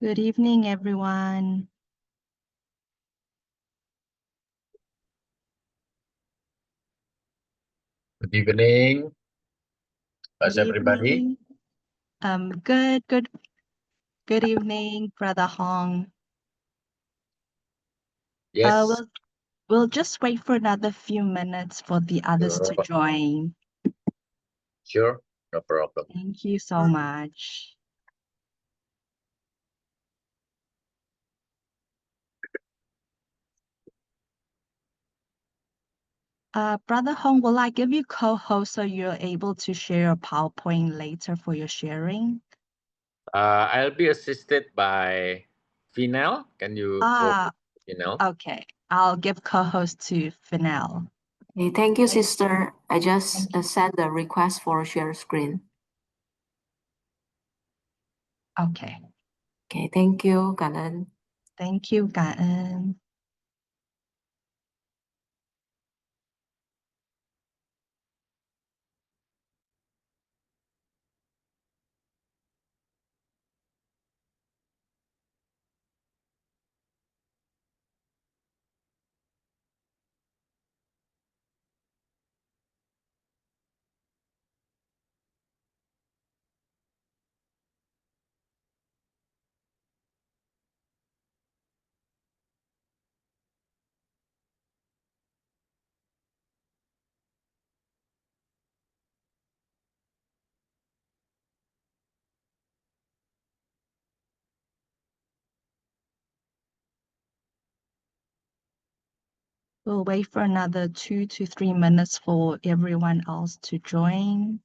Good evening, everyone. Good evening. How's Good everybody? evening. Good evening, Brother Hong. Yes, We'll just wait for another few minutes for the others to join. sure, no problem. Thank you so much. Brother Hong, will I give you co-host so you're able to share your PowerPoint later for your sharing? I'll be assisted by Finel. Can you go, Finel? Okay. I'll give co-host to Finel. Okay, thank you, sister. I just Thank you. sent the request for share screen. Okay. Okay, thank you, cảm ơn. Thank you, cảm ơn. We'll wait for another 2 to 3 minutes for everyone else to join.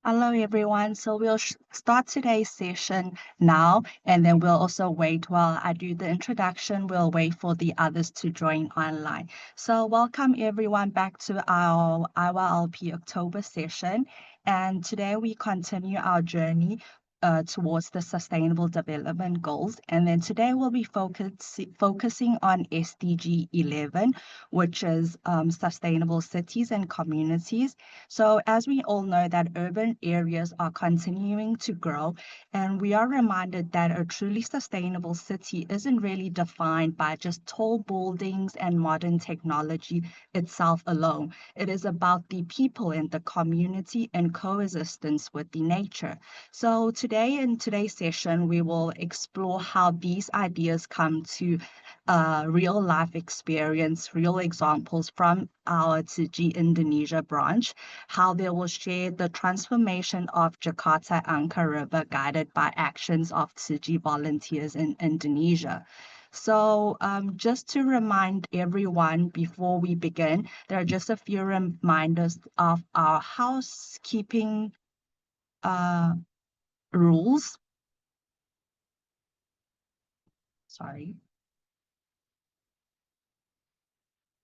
Hello, everyone. So we'll start today's session now, and then we'll also wait while I do the introduction. We'll wait for the others to join online. So welcome everyone back to our IYLP October session. And today we continue our journey towards the Sustainable Development Goals. And then today we'll be focusing on SDG 11, which is Sustainable Cities and Communities. So as we all know that urban areas are continuing to grow, and we are reminded that a truly sustainable city isn't really defined by just tall buildings and modern technology itself alone. It is about the people in the community and coexistence with the nature. So today in today's session, we will explore how these ideas come to real life experience, real examples from our SDG Indonesia branch, how they will share the transformation of Jakarta Angke River guided by actions of SDG volunteers in Indonesia. So just to remind everyone before we begin, there are just a few reminders of our housekeeping rules. Sorry.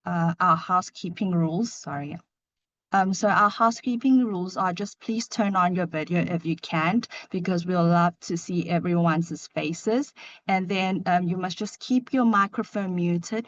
Our housekeeping rules, sorry. So our housekeeping rules are just please turn on your video if you can't, because we'll love to see everyone's faces. And then you must just keep your microphone muted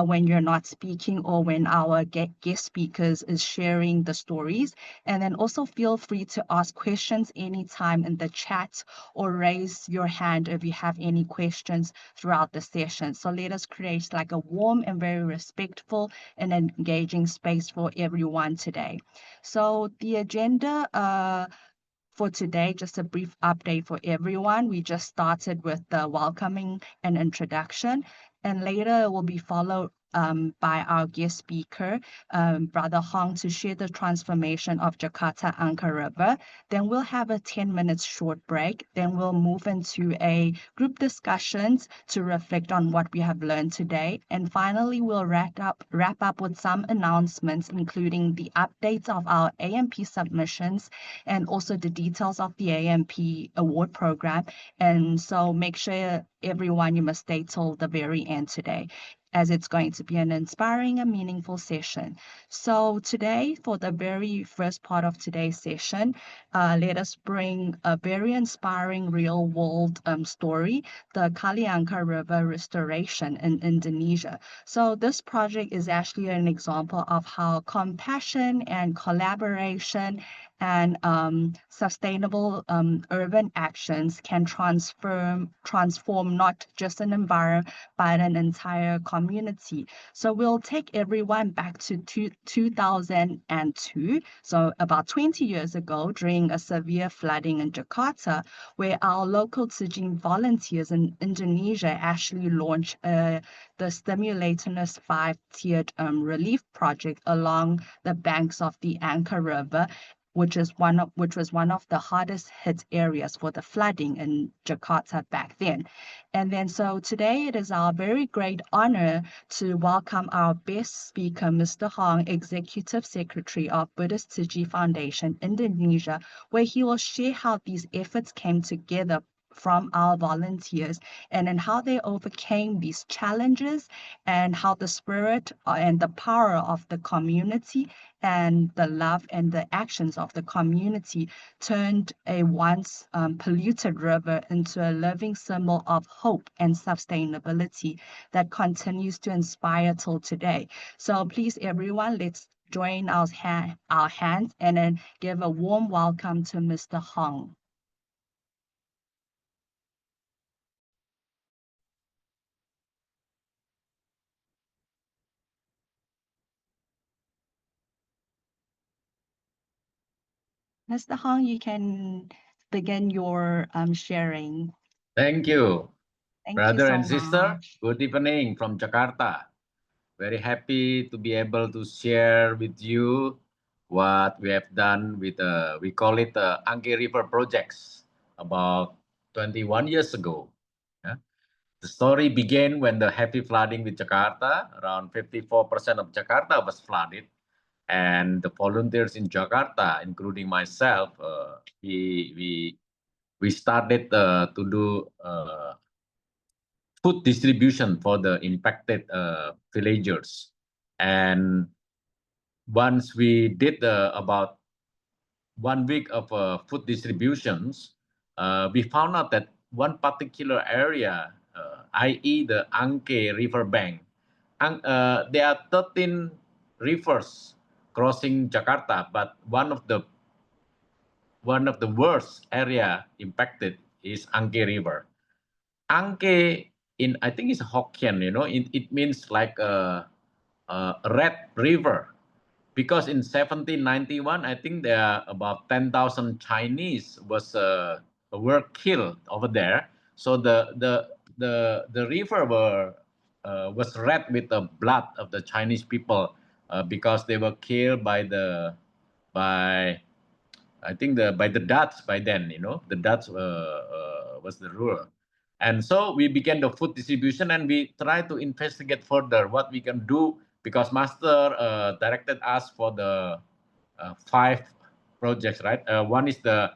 when you're not speaking or when our guest speakers is sharing the stories. And then also feel free to ask questions anytime in the chat or raise your hand if you have any questions throughout the session. So let us create like a warm and very respectful and engaging space for everyone today. So the agenda for today, just a brief update for everyone. We just started with the welcoming and introduction, and later it will be followed by our guest speaker, Brother Hong, to share the transformation of Jakarta Angke River. Then we'll have a 10-minute short break. Then we'll move into a group discussions to reflect on what we have learned today. And finally, we'll wrap up with some announcements, including the updates of our AMP submissions and also the details of the AMP award program. And so make sure everyone, you must stay till the very end today, as it's going to be an inspiring and meaningful session. So today, for the very first part of today's session, let us bring a very inspiring real-world story, the Kali Angke River restoration in Indonesia. So this project is actually an example of how compassion and collaboration and sustainable urban actions can transform not just an environment, but an entire community. So we'll take everyone back to 2002, so about 20 years ago, during a severe flooding in Jakarta, where our local Tsijing volunteers in Indonesia actually launched the Stimulatinus 5-tiered relief project along the banks of the Angke River, which was one of the hardest hit areas for the flooding in Jakarta back then. And then so today it is our very great honor to welcome our best speaker, Mr. Hong, Executive Secretary of Buddhist Tiji Foundation, Indonesia, where he will share how these efforts came together from our volunteers and then how they overcame these challenges and how the spirit and the power of the community and the love and the actions of the community turned a once polluted river into a living symbol of hope and sustainability that continues to inspire till today. So please, everyone, let's join our hands and then give a warm welcome to Mr. Hong. Mr. Hong, you can begin your sharing. Thank you. Thank Brother you and so sister, much. good evening from Jakarta. Very happy to be able to share with you what we have done with, we call it the Angke River projects about 21 years ago. Yeah. The story began when the heavy flooding with Jakarta, around 54% of Jakarta was flooded. And the volunteers in Jakarta, including myself, we started to do food distribution for the impacted villagers. And once we did about 1 week of food distributions, we found out that one particular area, i.e. the Angke River bank, there are 13 rivers crossing Jakarta, but one of the worst area impacted is Angke River. Angke in, I think it's Hokkien, you know, it means like a red river, because in 1791, I think there are about 10,000 Chinese were killed over there. So the river was red with the blood of the Chinese people because they were killed by I think by the Dutch by then, you know, the Dutch was the ruler. And so we began the food distribution and we tried to investigate further what we can do, because Master directed us for the 5 projects, right? One is to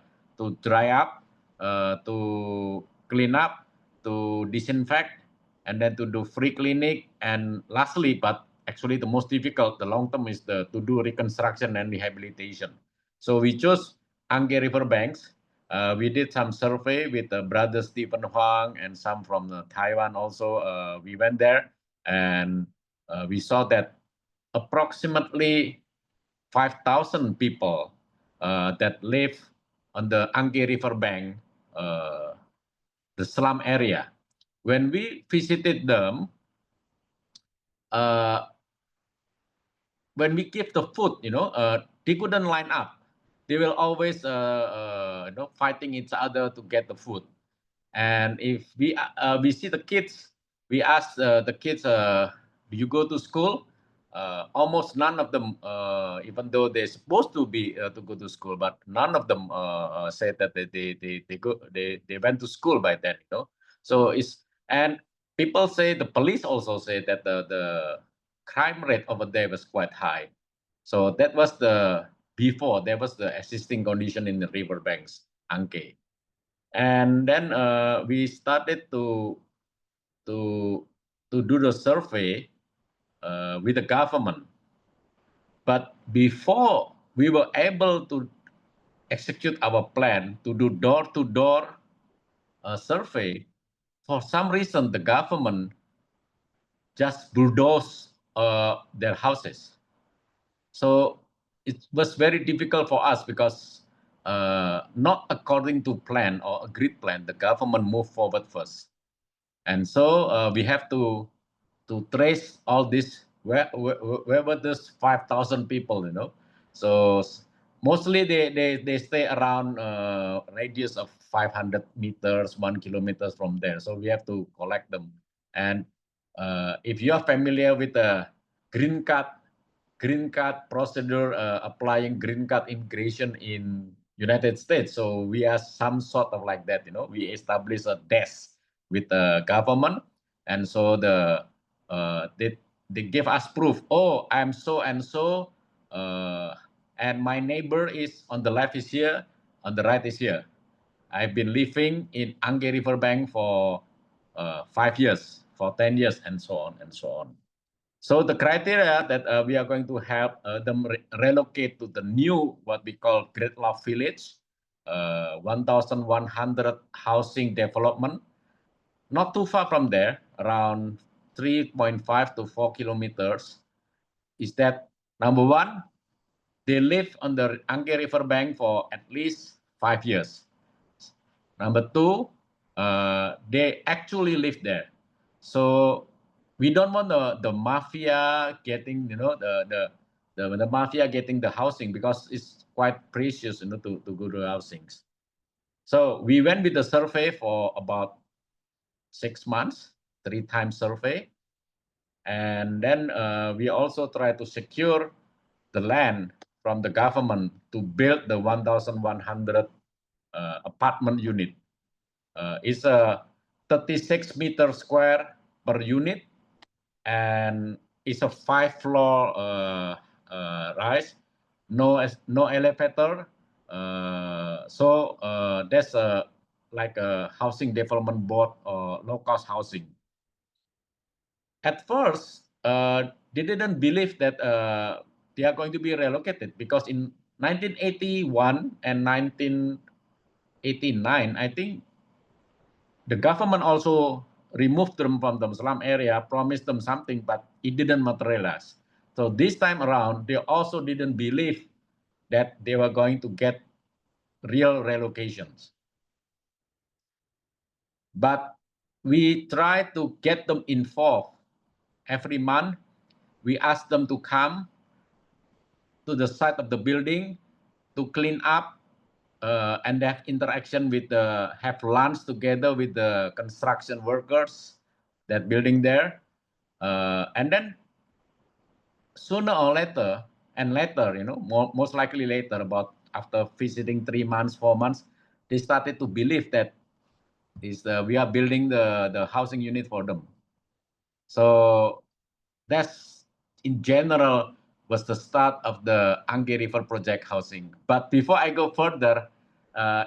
dry up, to clean up, to disinfect, and then to do free clinic. And lastly, but actually the most difficult, the long term is to do reconstruction and rehabilitation. So we chose Angke River banks. We did some survey with brother Stephen Huang and some from Taiwan also. We went there and we saw that approximately 5,000 people that live on the Angke River bank, the slum area. When we visited them, when we give the food, they couldn't line up. They will always, fighting each other to get the food. And if we see the kids, we ask the kids, do you go to school? Almost none of them, even though they're supposed to be to go to school, but none of them said that they went to school by then. So and people say, the police also say that the crime rate over there was quite high. So that was before there was the existing condition in the riverbanks, Angke. And then we started to do the survey with the government. But before we were able to execute our plan to do door-to-door survey, for some reason the government just bulldoze their houses. So it was very difficult for us because not according to plan or agreed plan, the government moved forward first. And so we have to trace all this, where were those 5,000 people, So mostly they stay around radius of 500 meters, 1 kilometer from there. So we have to collect them. And if you are familiar with the green card procedure, applying green card immigration in United States, so we are some sort of like that. We establish a desk with the government, and so they give us proof. Oh, I'm so and so, and my neighbor is on the left is here, on the right is here. I've been living in Angke River Bank for 5 years, for 10 years, and so on and so on. So the criteria that we are going to help them relocate to the new, what we call Great Love Village, 1,100 housing development, not too far from there, around 3.5 to 4 kilometers, is that number one, they live on the Angke River bank for at least 5 years. Number two, they actually live there. So we don't want the mafia getting, the mafia getting the housing, because it's quite precious, to go to housings. So we went with the survey for about 6 months, 3 times survey. And then we also try to secure the land from the government to build the 1,100 apartment unit. It's a 36 meter square per unit, and it's a 5-floor rise, no elevator. So that's like a housing development board or low-cost housing. At first, they didn't believe that they are going to be relocated, because in 1981 and 1989, I think the government also removed them from the slum area, promised them something, but it didn't materialize. So this time around, they also didn't believe that they were going to get real relocations. But we try to get them involved. Every month, we ask them to come to the site of the building to clean up and have interaction with have lunch together with the construction workers that building there. And then sooner or later, and later, most likely later, about after visiting 3 months, 4 months, they started to believe that we are building the housing unit for them. So that's, in general, was the start of the Angke River Project housing. But before I go further,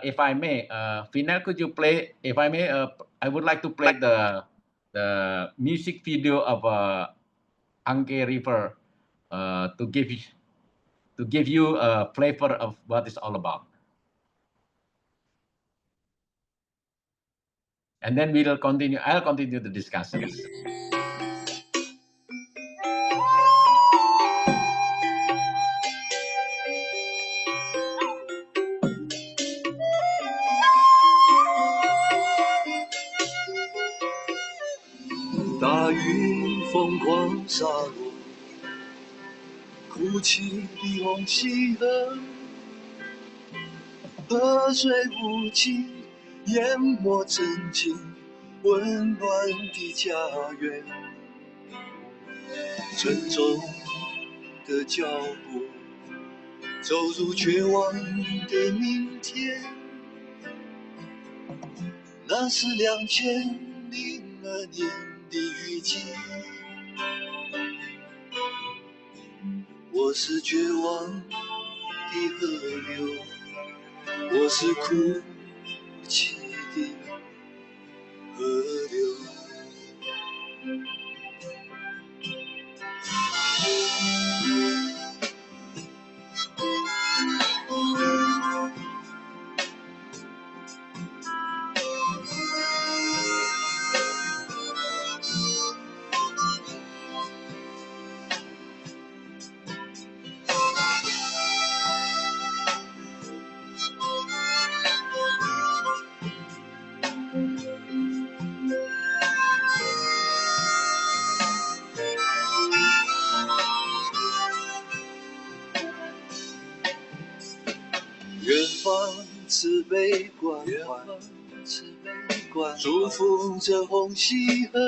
if I may, Finel, could you play? If I may, I would like to play the music video of Angke River to give you a flavor of what it's all about. And then I'll continue the discussions.大雨疯狂洒落，哭泣的红溪河，河水无情淹没曾经温暖的家园。沉重的脚步走入绝望的明天，那是2002年的雨季。我是绝望的河流，我是哭泣的河流。远方慈悲关怀，祝福着红溪河，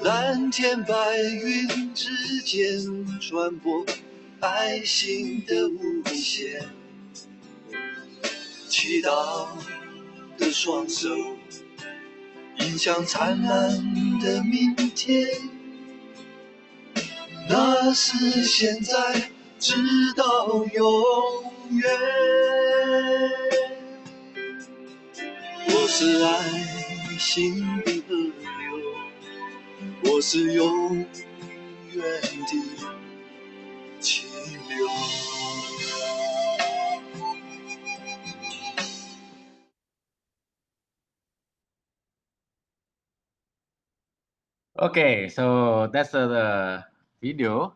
蓝天白云之间传播爱心的无限，祈祷的双手迎向灿烂的明天，那是现在直到永远。我是爱心的河流，我是永远的清流。Okay, so that's the video.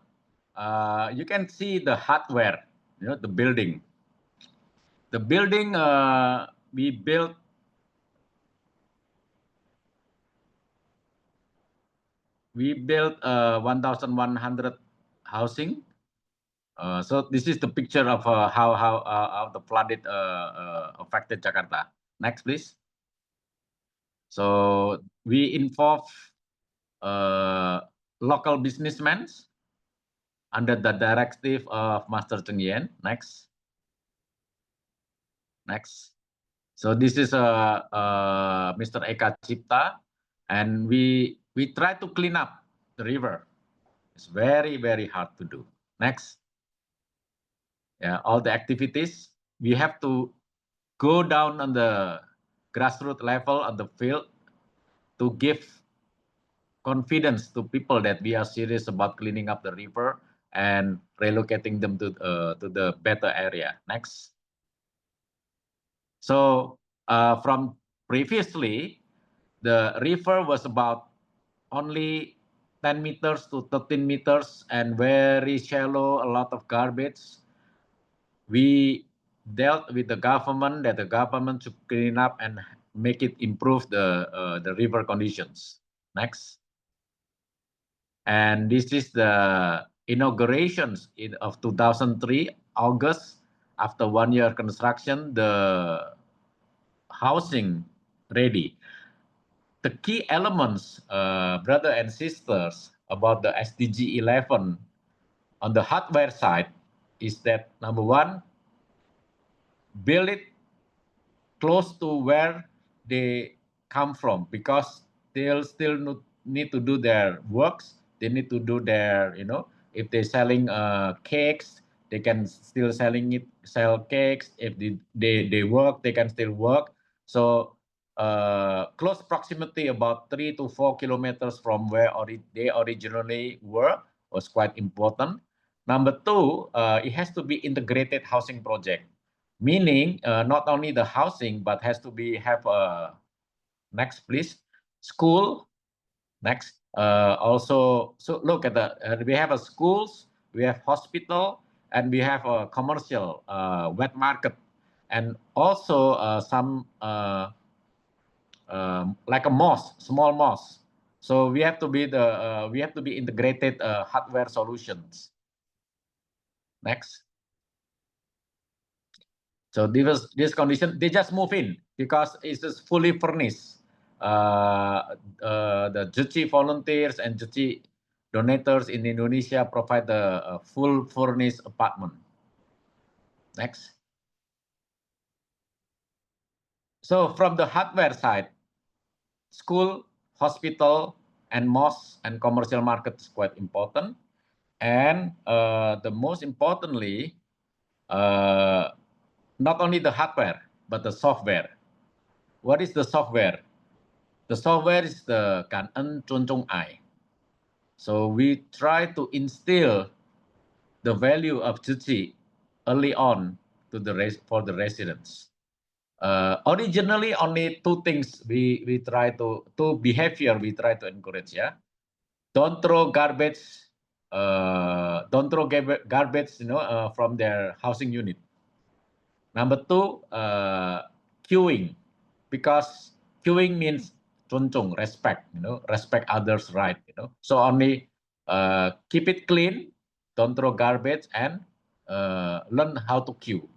You can see the hardware, the building. The building we built 1,100 housing. So this is the picture of how the flooded affected Jakarta. Next, please. So we involve local businessmen under the directive of Master Cheng Yen. Next. Next. So this is Mr. Eka Cipta, and we try to clean up the river. It's very, very hard to do. Next. Yeah, all the activities, we have to go down on the grassroots level of the field to give confidence to people that we are serious about cleaning up the river and relocating them to the better area. Next. So from previously, the river was about only 10 meters to 13 meters and very shallow, a lot of garbage. We dealt with the government that the government should clean up and make it improve the river conditions. Next. And this is the inaugurations of 2003, August. After 1 year construction, the housing ready. The key elements, brother and sisters, about the SDG 11 on the hardware side is that number one, build it close to where they come from, because they'll still need to do their works. They need to do their, if they're selling cakes, they can still sell cakes. If they work, they can still work. So close proximity, about 3 to 4 kilometers from where they originally were, was quite important. Number two, it has to be integrated housing project, meaning not only the housing, but has to have next please, school. Next, also, so look at we have a schools, we have hospital, and we have a commercial wet market, and also some like a mosque, small mosque. So we have to be integrated hardware solutions. Next. So this condition, they just move in because it's just fully furnished. The JUCI volunteers and JUCI donators in Indonesia provide the full furnished apartment. Next. So from the hardware side, school, hospital, and mosque and commercial market is quite important. And the most importantly, not only the hardware, but the software. What is the software? The software is the Kan En Chun Chung Ai. So we try to instill the value of JUCI early on to for the residents. Originally, only two things we try two behavior we try to encourage. Yeah, don't throw garbage. Don't throw garbage, from their housing unit. Number two, queuing, because queuing means chunchung, respect, respect others' right, So only keep it clean, don't throw garbage, and learn how to queue.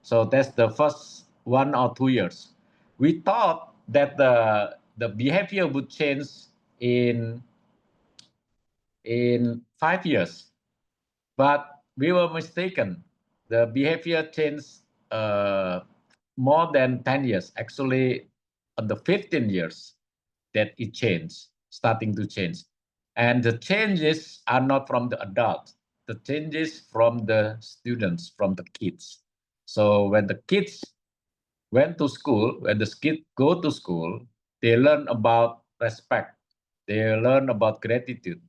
So that's the first 1 or 2 years. We thought that the behavior would change in 5 years, but we were mistaken. The behavior changed more than 10 years. Actually, on the 15 years that it changed, starting to change. And the changes are not from the adults. The changes from the students, from the kids. So when the kids went to school, when the kids go to school, they learn about respect. They learn about gratitude.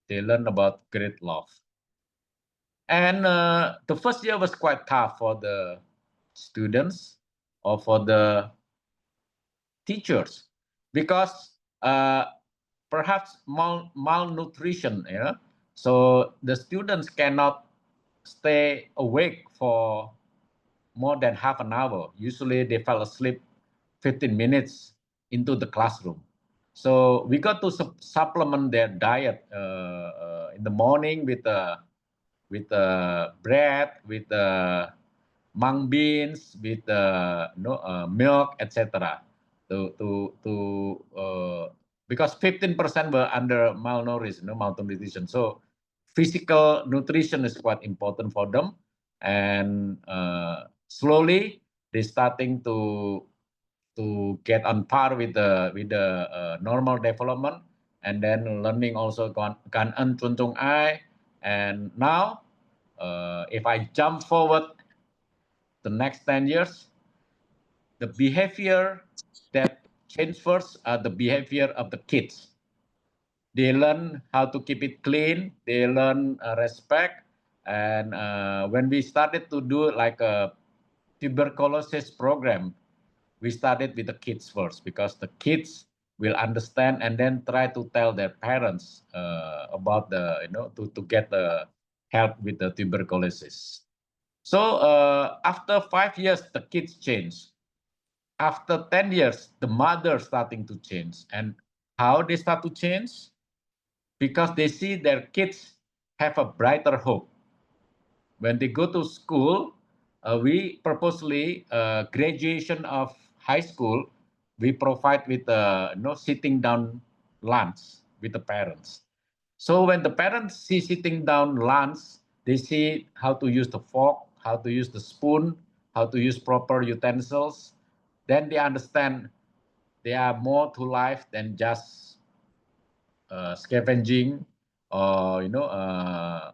They learn about great love. And the first year was quite tough for the students or for the teachers, because perhaps malnutrition. So the students cannot stay awake for more than half an hour. Usually they fell asleep 15 minutes into the classroom. So we got to supplement their diet in the morning with bread, with mung beans, with milk, etc. Because 15% were under malnourished, malnutrition. So physical nutrition is quite important for them, and slowly they're starting to get on par with the normal development, and then learning also Kan En Chun Chung Ai. And now, if I jump forward the next 10 years, the behavior that change first are the behavior of the kids. They learn how to keep it clean. They learn respect. And when we started to do like a tuberculosis program, we started with the kids first, because the kids will understand and then try to tell their parents about to get the help with the tuberculosis. So after 5 years, the kids change. After 10 years, the mother starting to change. And how they start to change? Because they see their kids have a brighter hope. When they go to school, we purposely, graduation of high school, we provide with sitting down lunch with the parents. So when the parents see sitting down lunch, they see how to use the fork, how to use the spoon, how to use proper utensils. Then they understand there are more to life than just scavenging, or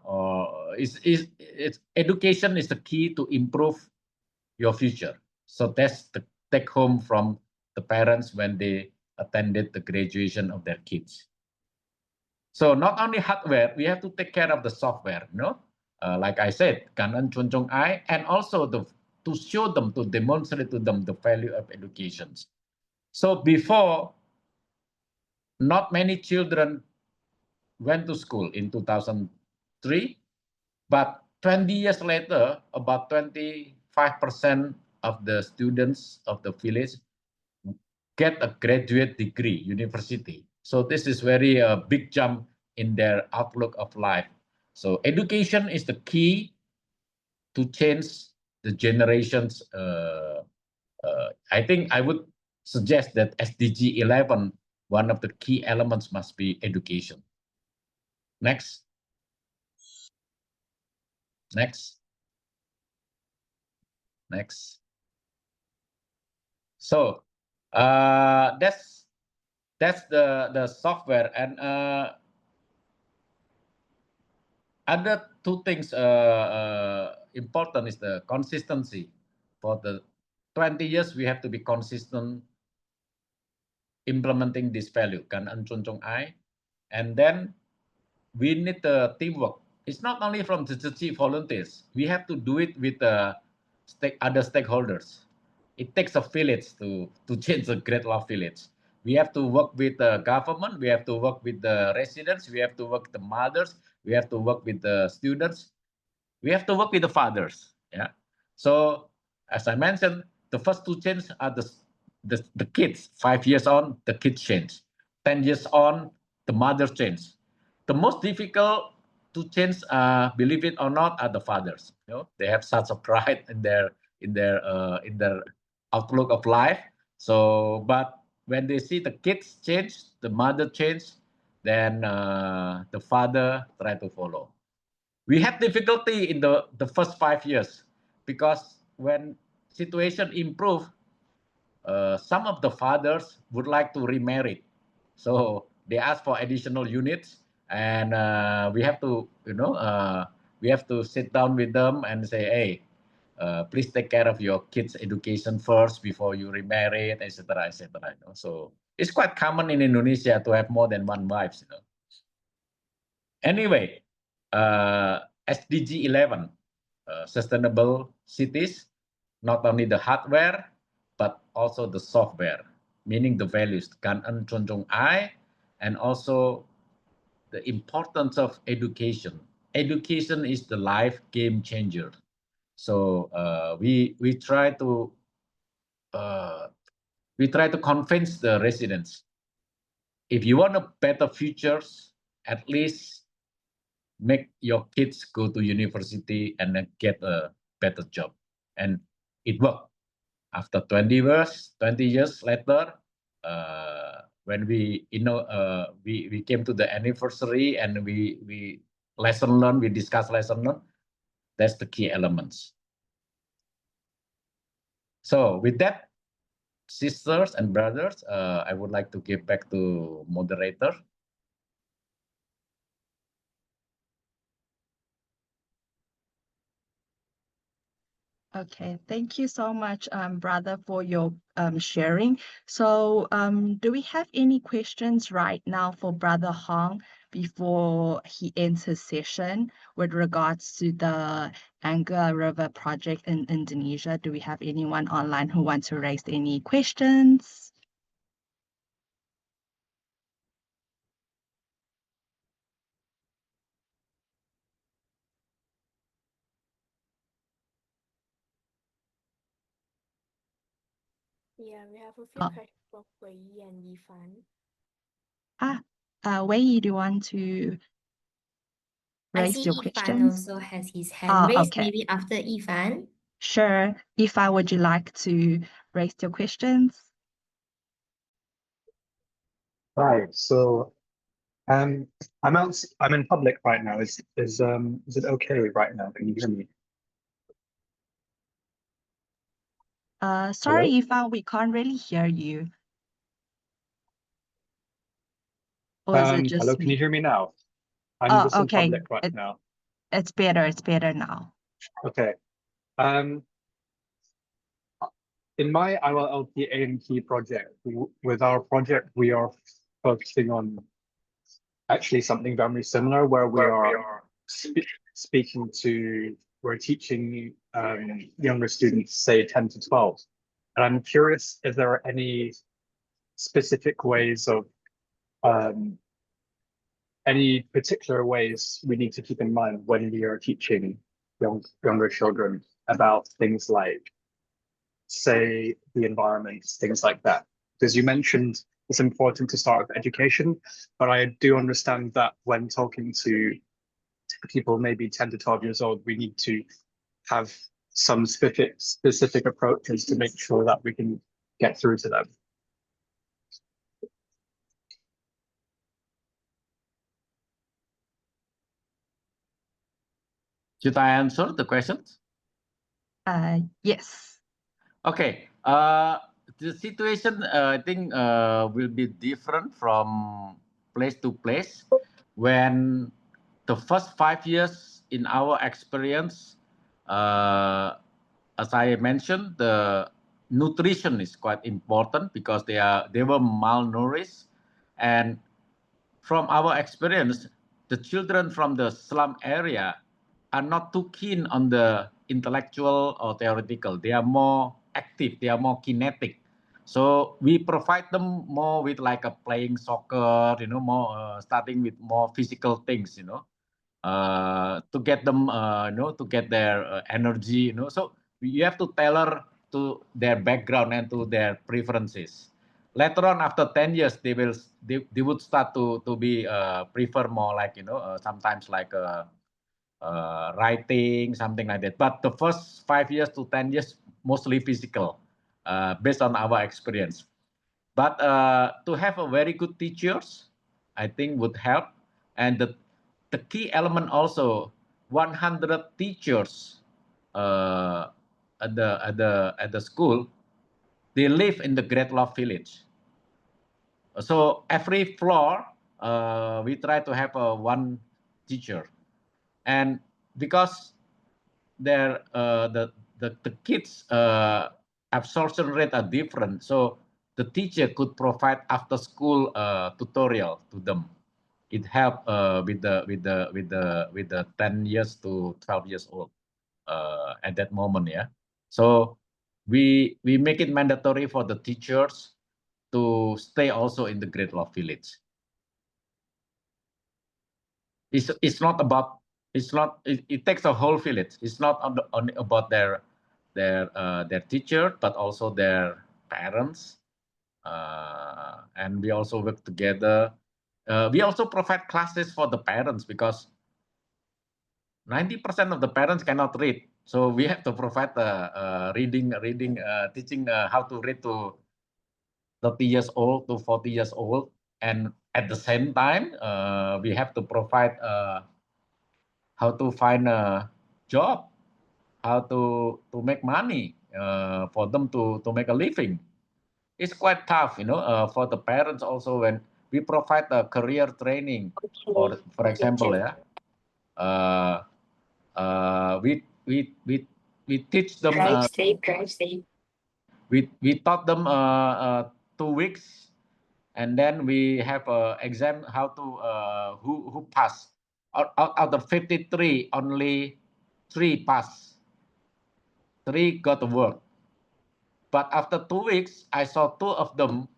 or it's education is the key to improve your future. So that's the take home from the parents when they attended the graduation of their kids. So not only hardware, we have to take care of the software, like I said, kanan chunjung ai, and also to show them, to demonstrate to them the value of education. So before, not many children went to school in 2003, but 20 years later, about 25% of the students of the village get a graduate degree, university. So this is very big jump in their outlook of life. So education is the key to change the generations. I think I would suggest that SDG 11, one of the key elements must be education. Next. Next. Next. So that's the software, and other two things important is the consistency. For the 20 years, we have to be consistent implementing this value, kan an chunjung ai, and then we need the teamwork. It's not only from the volunteers. We have to do it with the other stakeholders. It takes a village to change the Great Love Village. We have to work with the government. We have to work with the residents. We have to work with the mothers. We have to work with the students. We have to work with the fathers. Yeah. So as I mentioned, the first two changes are the kids. 5 years on, the kids change. 10 years on, the mothers change. The most difficult to change, believe it or not, are the fathers. They have such a pride in their outlook of life. So, but when they see the kids change, the mother change, then the father try to follow. We had difficulty in the first 5 years because when situation improved, some of the fathers would like to remarry. So they ask for additional units, and we have to, we have to sit down with them and say, hey, please take care of your kids' education first before you remarry, etc., etc. So it's quite common in Indonesia to have more than one wife. Anyway, SDG 11, sustainable cities, not only the hardware, but also the software, meaning the values, kan an chunjung ai, and also the importance of education. Education is the life game changer. So we try to convince the residents, if you want a better futures, at least make your kids go to university and then get a better job. And it worked. After 20 years later, when we came to the anniversary and we lesson learned, we discussed lesson learned. That's the key elements. So with that, sisters and brothers, I would like to give back to moderator. Okay, thank you so much, brother, for your sharing. So do we have any questions right now for Brother Hong before he ends his session with regards to the Angga River project in Indonesia? Do we have anyone online who wants to raise any questions? Yeah, we have a few questions from Wei Yi and Yifan. Wei Yi, do you want to raise your Ifan questions? also has his hand raised. Okay. Maybe after Ifan. Sure. Ifan, would you like to raise your questions? Right. So, I'm in public right now. Is it okay right now? Can you hear me? Sorry, Ifan, we can't really hear you. Or is it just Hello, can you me? hear me now? I'm Oh, just in okay. public right now. It's better. It's better now. Okay. in my IYLP A&P project, with our project, we are focusing on actually something very similar, where we are speaking to, we're teaching younger students, say 10 to 12. And I'm curious if there are any specific ways of, any particular ways we need to keep in mind when we are teaching younger children about things like, say, the environment, things like that. Because you mentioned it's important to start with education, but I do understand that when talking to people maybe 10 to 12 years old, we need to have some specific approaches to make sure that we can get through to them. Should I answer the questions? Yes. Okay. The situation, I think, will be different from place to place. When the first 5 years in our experience, as I mentioned, the nutrition is quite important because they were malnourished, and from our experience, the children from the slum area are not too keen on the intellectual or theoretical. They are more active, they are more kinetic. So we provide them more with like a playing soccer, more starting with more physical things, to get them, to get their energy, So you have to tailor to their background and to their preferences. Later on, after 10 years, they would start to be prefer more like, sometimes like writing, something like that. But the first 5 years to 10 years, mostly physical, based on our experience. But to have a very good teachers, I think would help. And the key element also, 100 teachers at the school, they live in the Great Love Village. So every floor, we try to have one teacher, and because the kids absorption rate are different, so the teacher could provide after school tutorial to them. It helped with the 10 years to 12 years old at that moment, yeah. So we make it mandatory for the teachers to stay also in the Great Love Village. It's not about, it takes a whole village. It's not only about their teacher, but also their parents, and we also work together. We also provide classes for the parents because 90% of the parents cannot read, so we have to provide reading teaching how to read to 30 years old to 40 years old, and at the same time we have to provide how to find a job, how to make money for them to make a living. It's quite tough, for the parents also when we provide a career training, or for example, yeah, we teach them. We taught them 2 weeks, and then we have an exam how to who pass. Out of 53, only 3 pass. 3 got to work. But after 2 weeks, I saw 2 of them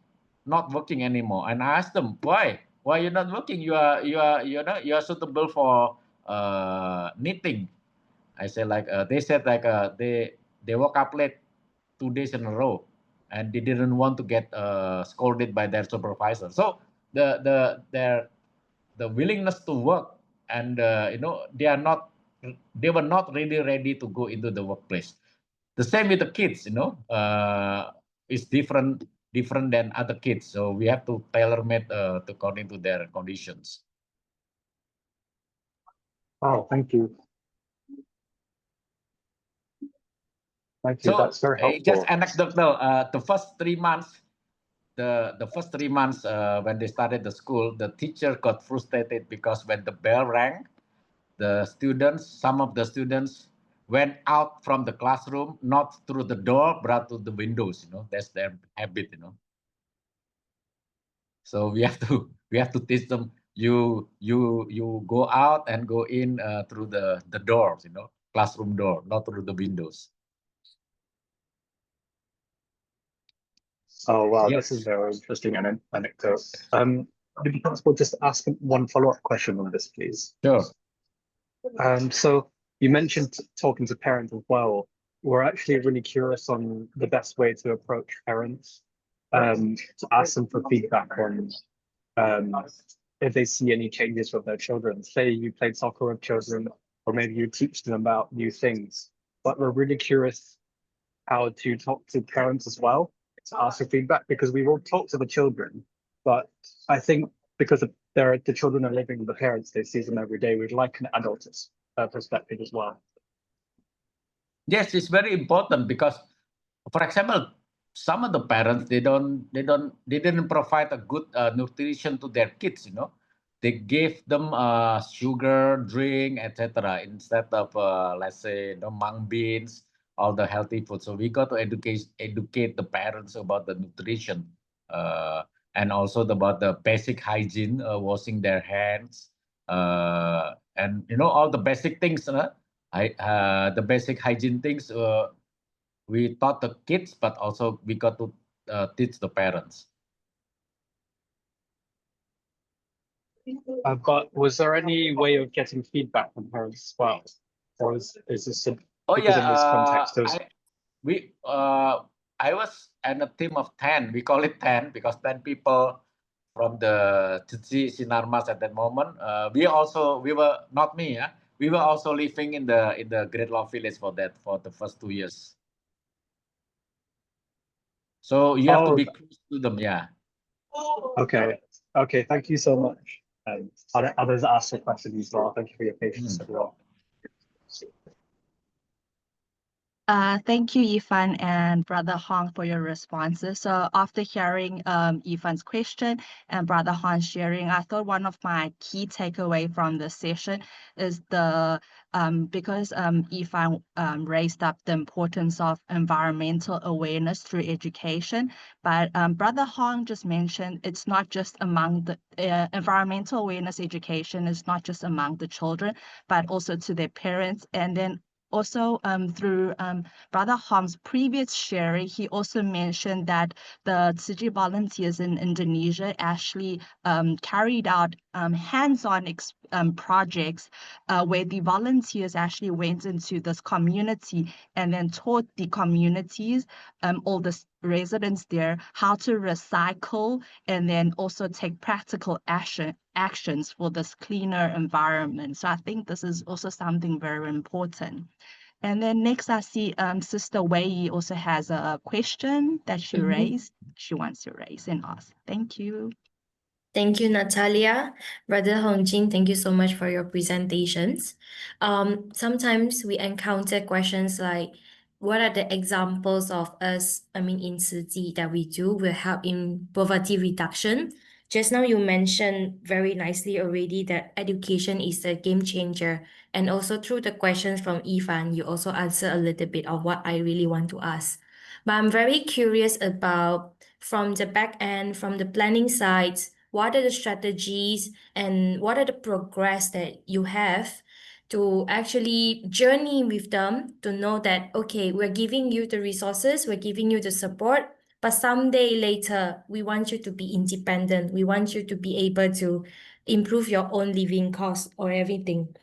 not working anymore, and I asked them, why? Why you're not working? You are suitable for knitting. I said like they said like they woke up late 2 days in a row, and they didn't want to get scolded by their supervisor. So their willingness to work, and they were not really ready to go into the workplace. The same with the kids, is different than other kids. So we have to tailor made according to their conditions. Oh, thank you. Thank you. So That's very helpful. just anecdotal. The first 3 months, when they started the school, the teacher got frustrated because when the bell rang, some of the students went out from the classroom, not through the door, but through the windows. That's their habit. So we have to teach them. You go out and go in through the doors. Classroom door, not through the windows. Oh wow, Yes. this is very interesting anecdote. Would it be possible just to ask one follow-up question on this, please? Sure. So you mentioned talking to parents as well. We're actually really curious on the best way to approach parents, to ask them for feedback on if they see any changes with their children. Say you played soccer with children, or maybe you teach them about new things. But we're really curious how to talk to parents as well, to ask for feedback, because we will talk to the children, but I think because the children are living with the parents, they see them every day. We'd like an adult perspective as well. Yes, it's very important because, for example, some of the parents they didn't provide a good nutrition to their kids. They gave them sugar drink, etc., instead of let's say mung beans, all the healthy food. So we got to educate the parents about the nutrition, and also about the basic hygiene, washing their hands, and all the basic things. The basic hygiene things we taught the kids, but also we got to teach the parents. Was there any way of getting feedback from parents as well? Or is this Oh because yeah, in this context I was in a team of 10. We call it 10 because 10 people from the Cici Sinarmas at that moment. We were not me, yeah. We were also living in the Great Law Village for the first 2 years. So you have to be close to them, yeah. Okay. Thank you so much. Others asked a question as well. Thank you for your patience, everyone. Thank you, Ifan and Brother Hong, for your responses. So after hearing Ifan's question and Brother Hong's sharing, I thought one of my key takeaway from this session is because Ifan raised up the importance of environmental awareness through education, but Brother Hong just mentioned it's not just among the environmental awareness education is not just among the children, but also to their parents, and then also, through Brother Hong's previous sharing, he also mentioned that the Tzu volunteers in Indonesia actually carried out hands-on projects where the volunteers actually went into this community and then taught the communities, all the residents there, how to recycle and then also take practical actions for this cleaner environment. So I think this is also something very important. And then next I see Sister Wei also has a question that she raised. She wants to raise and ask. Thank you. Thank you, Natalia. Brother Hongjin, thank you so much for your presentations. Sometimes we encounter questions like, what are the examples of us, in Tzu Chi that we do will help in poverty reduction? Just now you mentioned very nicely already that education is a game changer. And also through the questions from Ifan, you also answer a little bit of what I really want to ask. But I'm very curious about from the back end, from the planning side, what are the strategies and what are the progress that you have to actually journey with them to know that, okay, we're giving you the resources, we're giving you the support, but someday later, we want you to be independent. We want you to be able to improve your own living cost or everything.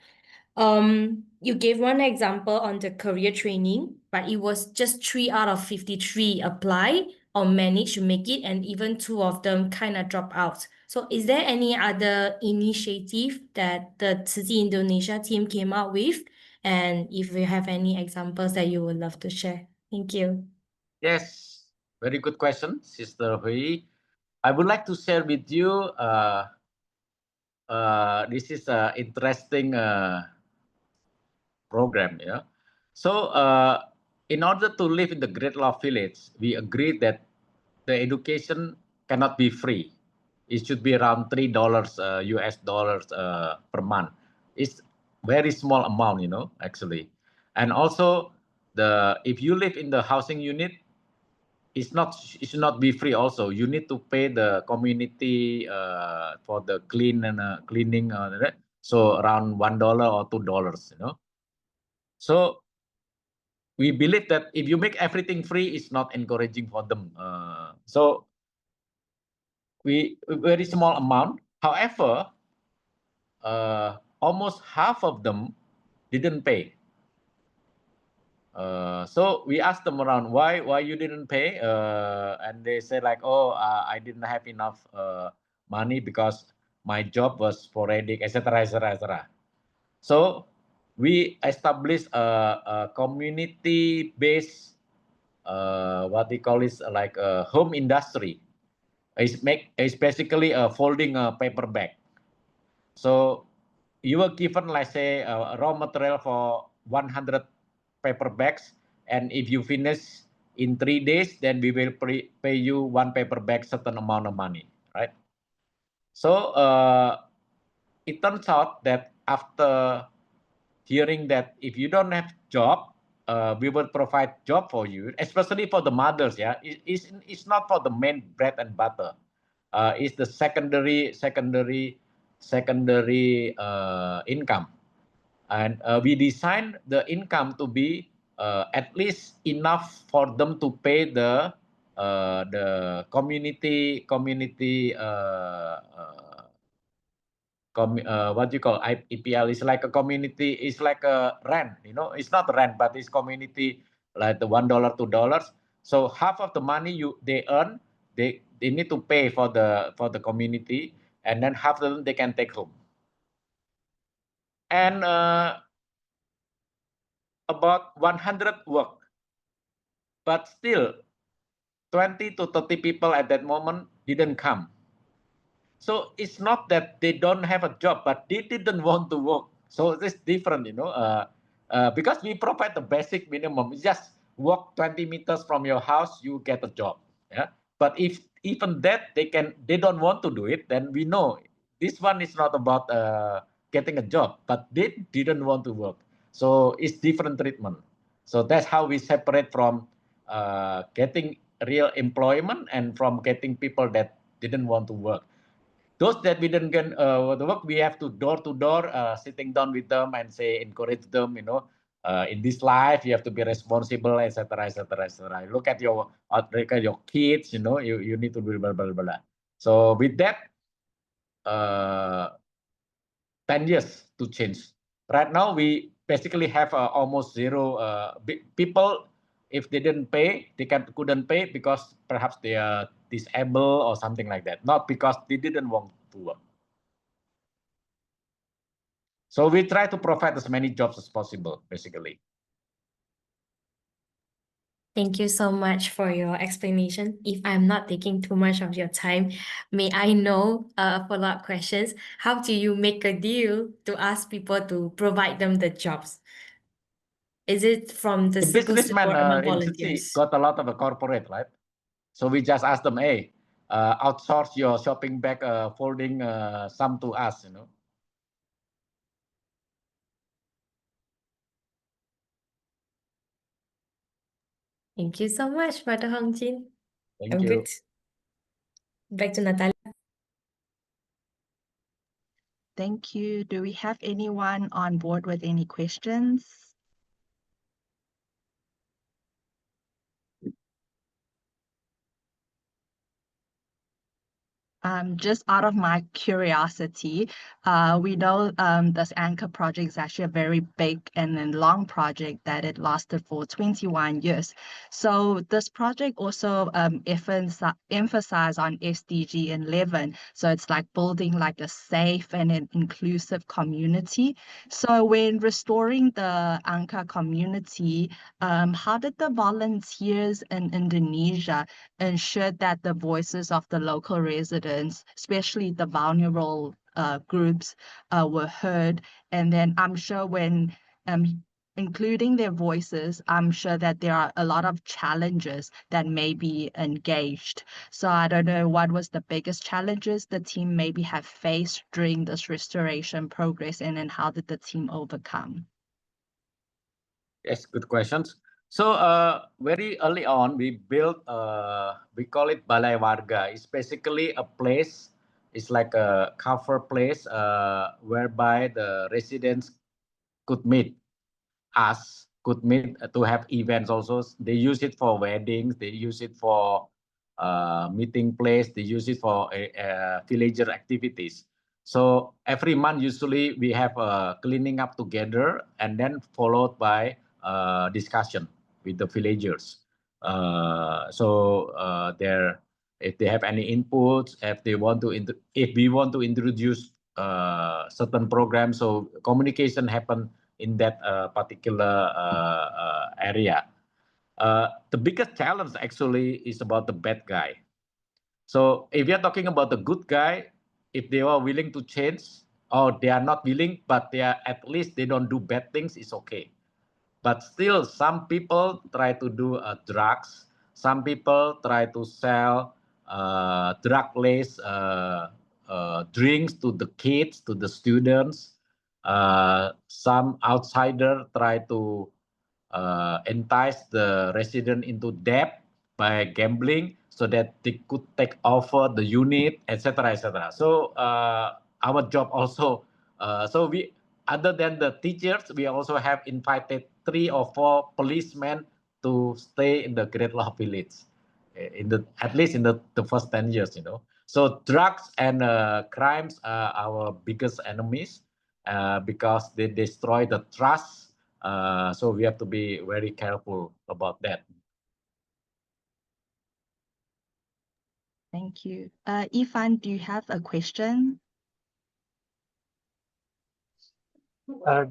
You gave one example on the career training, but it was just 3 out of 53 apply or managed to make it, and even 2 of them kind of drop out. So is there any other initiative that the Tzu Chi Indonesia team came up with? And if you have any examples that you would love to share. Thank you. Yes, very good question, Sister Hui. I would like to share with you, this is an interesting program. Yeah. So in order to live in the Great Law Village, we agreed that the education cannot be free. It should be around $3 US dollars per month. It's very small amount, actually. And also, if you live in the housing unit, it should not be free. Also, you need to pay the community for the cleaning. So around $1 or $2. So we believe that if you make everything free, it's not encouraging for them. So we very small amount. However, almost half of them didn't pay. So we asked them around why you didn't pay, and they say like, oh, I didn't have enough money because my job was sporadic, etc., etc., etc. So we established a community-based what they call is like a home industry. It's basically a folding a paper bag. So you were given, let's say, a raw material for 100 paper bags, and if you finish in 3 days, then we will pay you one paper bag certain amount of money, right? So it turns out that after hearing that if you don't have job, we will provide job for you, especially for the mothers. Yeah, it's not for the main bread and butter. It's the secondary income, and we design the income to be at least enough for them to pay the community what you call IPL is like a community, it's like a rent, it's not rent, but it's community, like the $1, $2. So half of the money they earn, they need to pay for the community, and then half of them they can take home. And about 100 work, but still 20 to 30 people at that moment didn't come. So it's not that they don't have a job, but they didn't want to work. So it's different, because we provide the basic minimum. It's just walk 20 meters from your house, you get a job. Yeah. But if even that they don't want to do it, then we know this one is not about getting a job, but they didn't want to work. So it's different treatment. So that's how we separate from getting real employment and from getting people that didn't want to work. Those that we didn't get the work, we have to door, sitting down with them and say, encourage them, in this life you have to be responsible, etc., etc., etc. Look at your kids, you need to be blah, blah, blah, blah. So with that, 10 years to change. Right now we basically have almost zero people. If they didn't pay, they couldn't pay because perhaps they are disabled or something like that, not because they didn't want to work. So we try to provide as many jobs as possible, basically. Thank you so much for your explanation. If I'm not taking too much of your time, may I know follow-up questions? How do you make a deal to ask people to provide them the jobs? Is it from the businessman among in city volunteers? got a lot of a corporate, right? So we just ask them, hey, outsource your shopping bag folding some to us, Thank you so much, Brother Hong Jin. Thank I'm you. good. Back to Natalia. Thank you. Do we have anyone on board with any questions? Just out of my curiosity, we know this Anchor project is actually a very big and then long project that it lasted for 21 years. So this project also emphasized on SDG 11. So it's like building like a safe and an inclusive community. So when restoring the Anchor community, how did the volunteers in Indonesia ensure that the voices of the local residents, especially the vulnerable groups, were heard? And then I'm sure when including their voices, I'm sure that there are a lot of challenges that may be engaged. So I don't know what was the biggest challenges the team maybe have faced during this restoration progress, and then how did the team overcome? Yes, good questions. So very early on, we built, we call it Balai Warga. It's basically a place, it's like a cover place whereby the residents could meet us, could meet to have events also. They use it for weddings, they use it for meeting place, they use it for villager activities. So every month, usually we have a cleaning up together and then followed by discussion with the villagers. If they have any inputs, if they want to, if we want to introduce certain programs, so communication happen in that particular area. The biggest challenge actually is about the bad guy. So if we are talking about the good guy, if they are willing to change, or they are not willing, but they are at least they don't do bad things, it's okay. But still, some people try to do drugs. Some people try to sell drug-laced drinks to the kids, to the students. Some outsider try to entice the resident into debt by gambling so that they could take over the unit, etc., etc. So our job also, so we, other than the teachers, we also have invited 3 or 4 policemen to stay in the Great Law Village, in the, at least in the first 10 years, you know. So drugs and crimes are our biggest enemies because they destroy the trust. So we have to be very careful about that. Thank you. Ifan, do you have a question?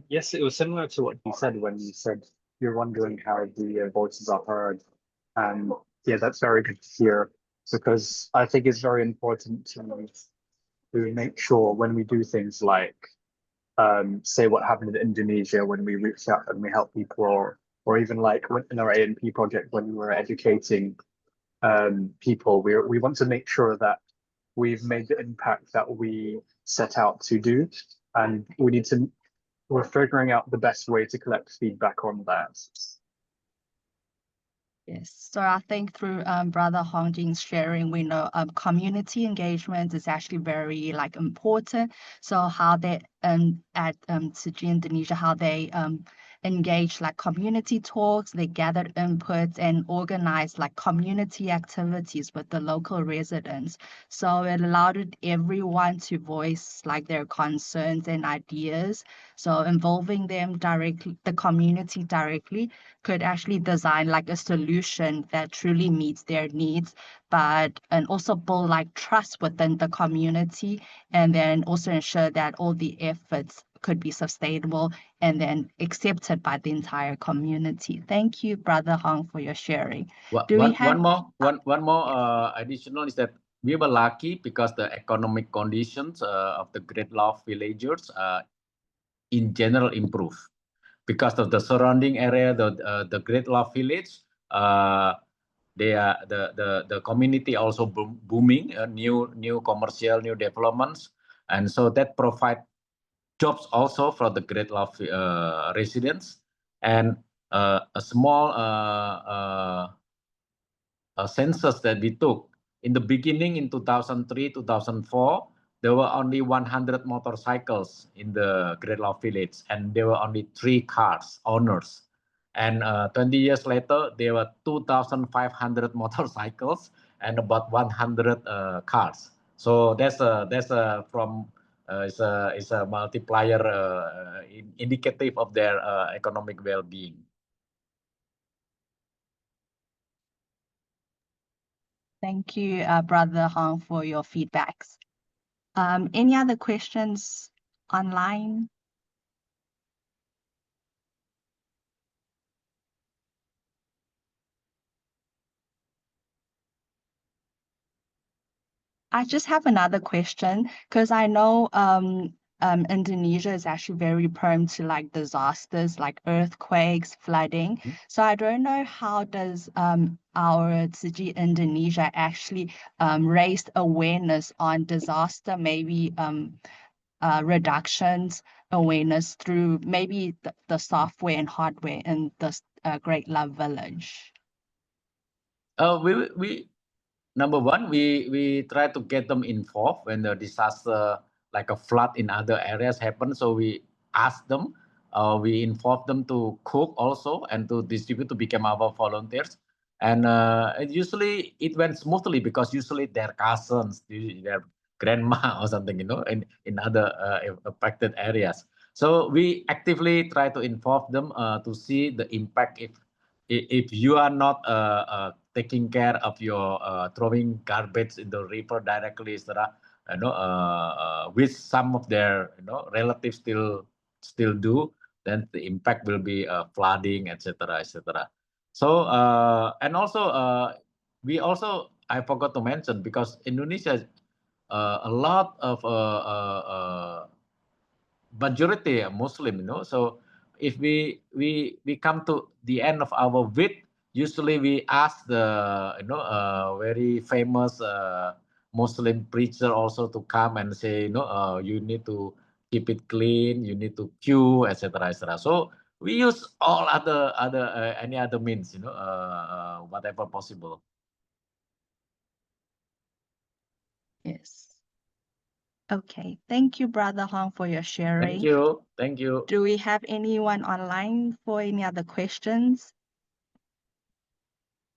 Yes, it was similar to what you said when you said you're wondering how the voices are heard. And yeah, that's very good to hear, because I think it's very important to make sure when we do things like say what happened in Indonesia when we reached out and we helped people, or even like in our A&P project when we were educating people, we want to make sure that we've made the impact that we set out to do, and we're figuring out the best way to collect feedback on that. Yes, so I think through Brother Hongjin's sharing, we know community engagement is actually very like important. So how they at SDG Indonesia, how they engage like community talks, they gathered inputs and organized like community activities with the local residents. So it allowed everyone to voice like their concerns and ideas. So involving them directly, the community directly, could actually design like a solution that truly meets their needs, and also build like trust within the community, and then also ensure that all the efforts could be sustainable and then accepted by the entire community. Thank you, Brother Hong, for your sharing. One more additional is that we were lucky because the economic conditions of the Great Law villagers in general improve. Because of the surrounding area, the Great Law Village, they are the community also booming, new commercial, new developments, and so that provide jobs also for the Great Law residents, and a small census that we took in the beginning in 2003, 2004. There were only 100 motorcycles in the Great Law Village, and there were only 3 cars owners. And 20 years later, there were 2,500 motorcycles and about 100 cars. So that's from is a multiplier indicative of their economic well-being. Thank you, Brother Hong, for your feedbacks. Any other questions online? I just have another question, because I know Indonesia is actually very prone to like disasters like earthquakes, flooding. So I don't know, how does our SDG Indonesia actually raise awareness on disaster, maybe reductions awareness through maybe the software and hardware in this Great Love Village? We number one, we try to get them involved when the disaster like a flood in other areas happen. So we ask them, we involve them to cook also and to distribute to become our volunteers. And usually it went smoothly because usually their cousins, their grandma or something, in other affected areas. So we actively try to involve them to see the impact if you are not taking care of your throwing garbage in the river directly, etc. Which some of their relatives still do, then the impact will be flooding, etc., etc. So and also we also I forgot to mention because Indonesia a lot of majority Muslim, So if we come to the end of our week, usually we ask the very famous Muslim preacher also to come and say, you need to keep it clean, you need to queue, etc., etc. So we use all other any other means, whatever possible. Yes. Okay. Thank you, Brother Hong, for your sharing. Thank you. Thank you. Do we have anyone online for any other questions?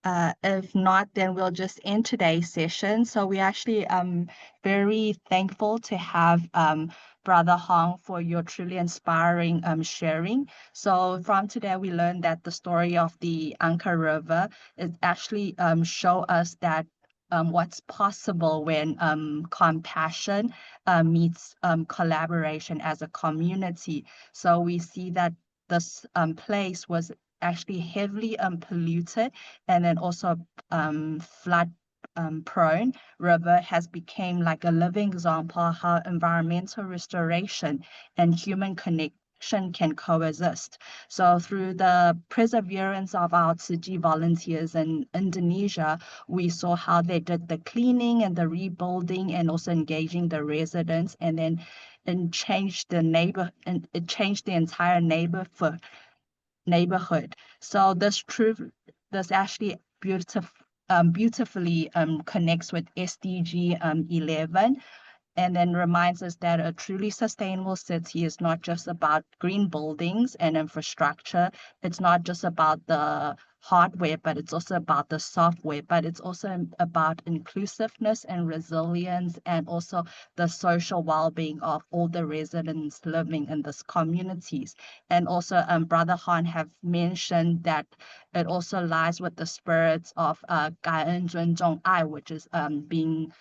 If not, then we'll just end today's session. So we actually very thankful to have Brother Hong for your truly inspiring sharing. So from today, we learned that the story of the Anchor River is actually show us that what's possible when compassion meets collaboration as a community. So we see that this place was actually heavily polluted and then also flood prone river has become like a living example of how environmental restoration and human connection can coexist. So through the perseverance of our SDG volunteers in Indonesia, we saw how they did the cleaning and the rebuilding and also engaging the residents and changed the it changed the entire neighborhood. So this actually beautifully connects with SDG 11 and then reminds us that a truly sustainable city is not just about green buildings and infrastructure. It's not just about the hardware, but it's also about the software, but it's also about inclusiveness and resilience and also the social well-being of all the residents living in these communities. And also Brother Han have mentioned that it also lies with the spirits of 感恩尊重爱, which is being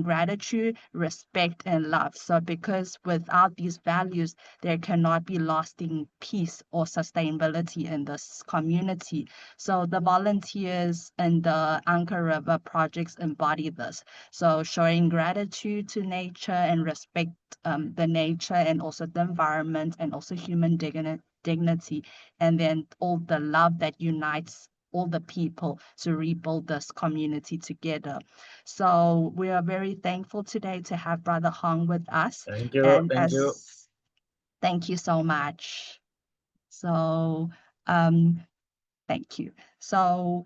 gratitude, respect, and love. So because without these values, there cannot be lasting peace or sustainability in this community. So the volunteers in the Anchor River projects embody this. So showing gratitude to nature and respect the nature and also the environment and also human dignity, and then all the love that unites all the people to rebuild this community together. So we are very thankful today to have Brother Hong with us. Thank you. And Thank you. thank you so much. So thank you. So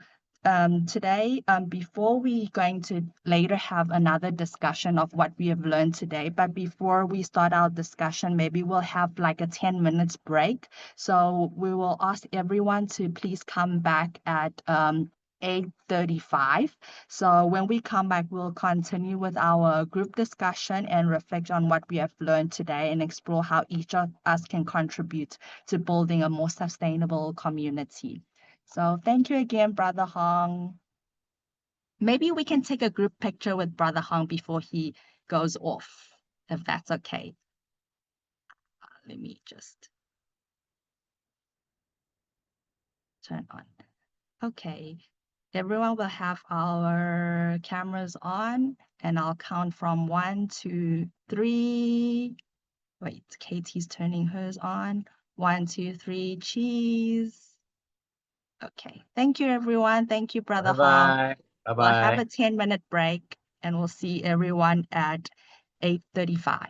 today, before we going to later have another discussion of what we have learned today, but before we start our discussion, maybe we'll have like a 10 minutes break. So we will ask everyone to please come back at 8:35. So when we come back, we'll continue with our group discussion and reflect on what we have learned today and explore how each of us can contribute to building a more sustainable community. So thank you again, Brother Hong. Maybe we can take a group picture with Brother Hong before he goes off, if that's okay. Let me just turn on. Okay, everyone will have our cameras on and I'll count from 1, 2, 3. Wait, Katie's turning hers on. 1, 2, 3, cheese. Okay, thank you, everyone. Thank you, Brother Hong. Bye-bye. We'll Bye-bye. have a 10-minute break and we'll see everyone at 8:35.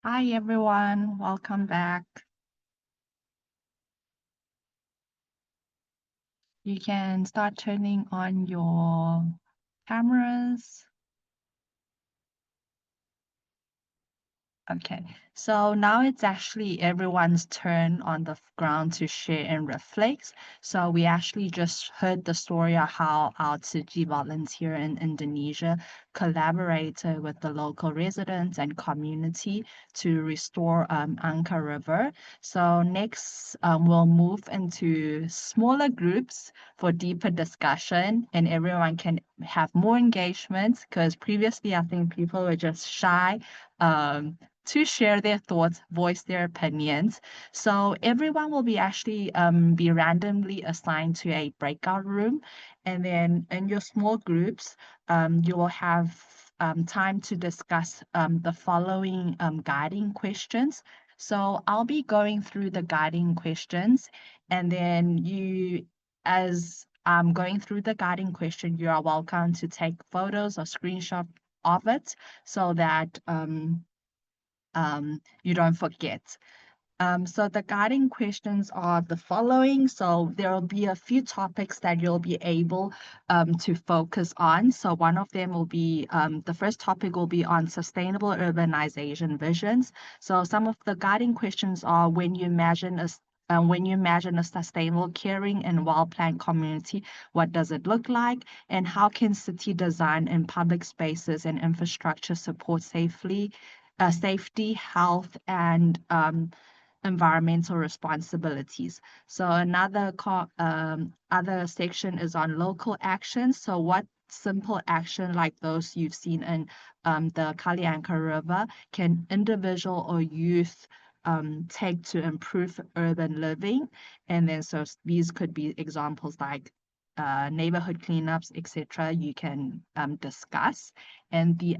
Hi, everyone. Welcome back. You can start turning on your cameras. Okay, so now it's actually everyone's turn on the ground to share and reflect. So we actually just heard the story of how our SDG volunteer in Indonesia collaborated with the local residents and community to restore Anka River. So next, we'll move into smaller groups for deeper discussion, and everyone can have more engagement, because previously I think people were just shy. To share their thoughts, voice their opinions. So everyone will be actually be randomly assigned to a breakout room, and then in your small groups, you will have time to discuss the following guiding questions. So I'll be going through the guiding questions, and then you, as I'm going through the guiding question, you are welcome to take photos or screenshot of it so that you don't forget. So the guiding questions are the following. So there will be a few topics that you'll be able to focus on. So one of them will be, the first topic will be on sustainable urbanization visions. So some of the guiding questions are when you imagine a sustainable, caring, and well-planned community, what does it look like? And how can city design and public spaces and infrastructure support safety, health, and environmental responsibilities. So another other section is on local actions. So what simple action like those you've seen in the Kalianka River can individual or youth take to improve urban living? And then so these could be examples like neighborhood cleanups, etc. You can discuss. And the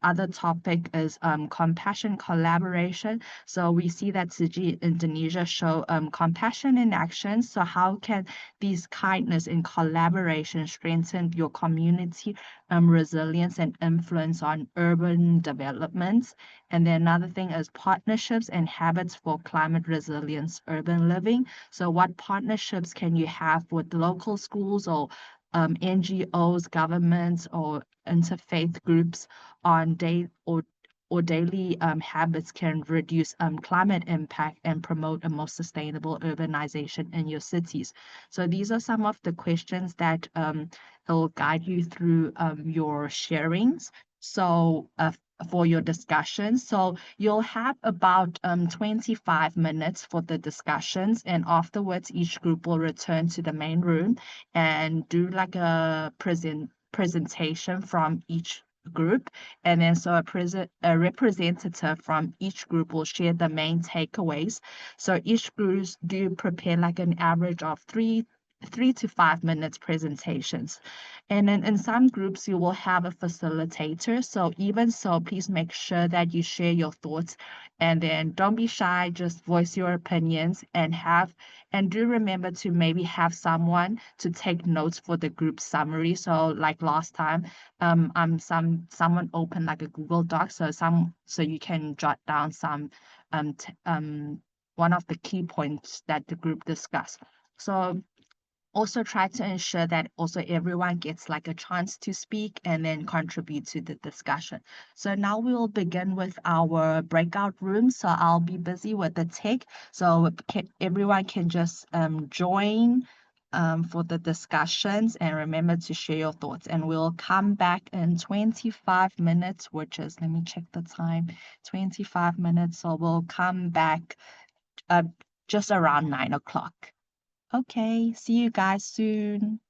other topic is compassion collaboration. So we see that Sigi Indonesia show compassion in action. So how can these kindness and collaboration strengthen your community resilience and influence on urban developments? And then another thing is partnerships and habits for climate resilience urban living. So what partnerships can you have with local schools or NGOs, governments, or interfaith groups on daily habits can reduce climate impact and promote a more sustainable urbanization in your cities. So these are some of the questions that will guide you through your sharings. So for your discussion. So you'll have about 25 minutes for the discussions, and afterwards each group will return to the main room and do like a presentation from each group, and then so a representative from each group will share the main takeaways. So each group do prepare like an average of three to 5 minutes presentations. And then in some groups you will have a facilitator. So even so, please make sure that you share your thoughts, and then don't be shy, just voice your opinions, and do remember to maybe have someone to take notes for the group summary. So like last time, someone opened like a Google Doc, so you can jot down some one of the key points that the group discussed. So also try to ensure that also everyone gets like a chance to speak and then contribute to the discussion. So now we will begin with our breakout room. So I'll be busy with the tech. So everyone can just join for the discussions, and remember to share your thoughts. And we'll come back in 25 minutes, which is, let me check the time, 25 minutes. So we'll come back just around 9 o'clock. Okay, see you guys soon.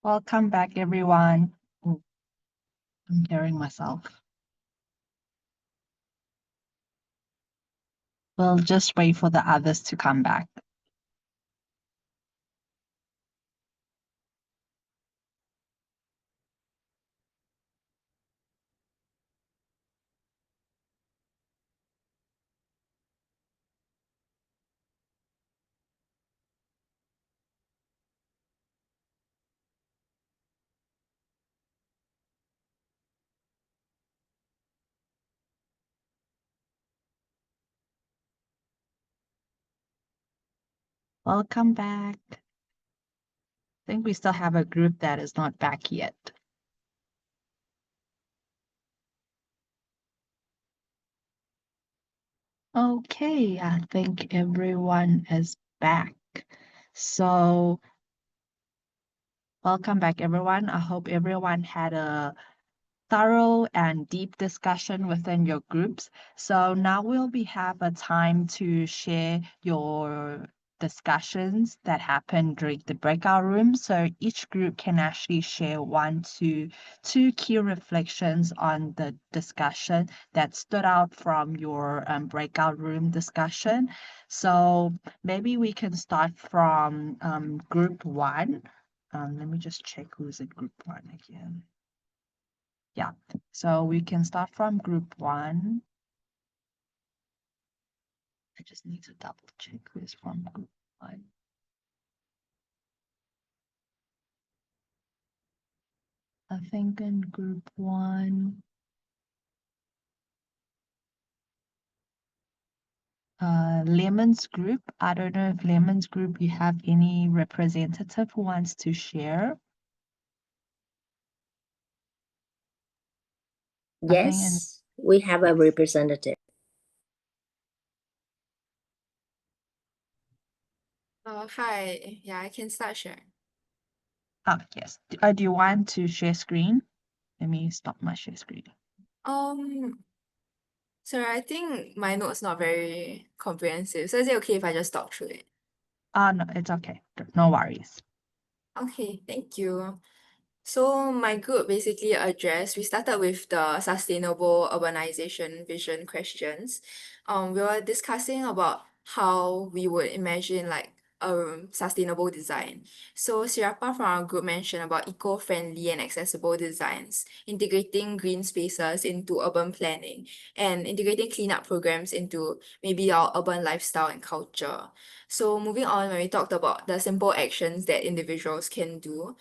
Welcome back, everyone. Oh, I'm hearing myself. We'll just wait for the others to come back. Welcome back. I think we still have a group that is not back yet. Okay, I think everyone is back. So welcome back, everyone. I hope everyone had a thorough and deep discussion within your groups. So now have a time to share your discussions that happened during the breakout room. So each group can actually share 1 to 2 key reflections on the discussion that stood out from your breakout room discussion. So maybe we can start from group 1. Let me just check who's in group 1 again. Yeah, so we can start from group 1. I just need to double check who's from group 1. I think in group 1, Lemon's group. I don't know if Lemon's group, you have any representative who wants to share? I think Yes, we have a Yes. representative. Hi. Yeah, I can start sharing. Yes. Do you want to share screen? Let me stop my share screen. Sorry, I think my note's not very comprehensive. So is it okay if I just talk through it? No, it's okay. No worries. Okay, thank you. So my group basically we started with the sustainable urbanization vision questions. We were discussing about how we would imagine like a sustainable design. So Sirapa from our group mentioned about eco-friendly and accessible designs, integrating green spaces into urban planning, and integrating cleanup programs into maybe our urban lifestyle and culture. So moving on, when we talked about the simple actions that individuals can do,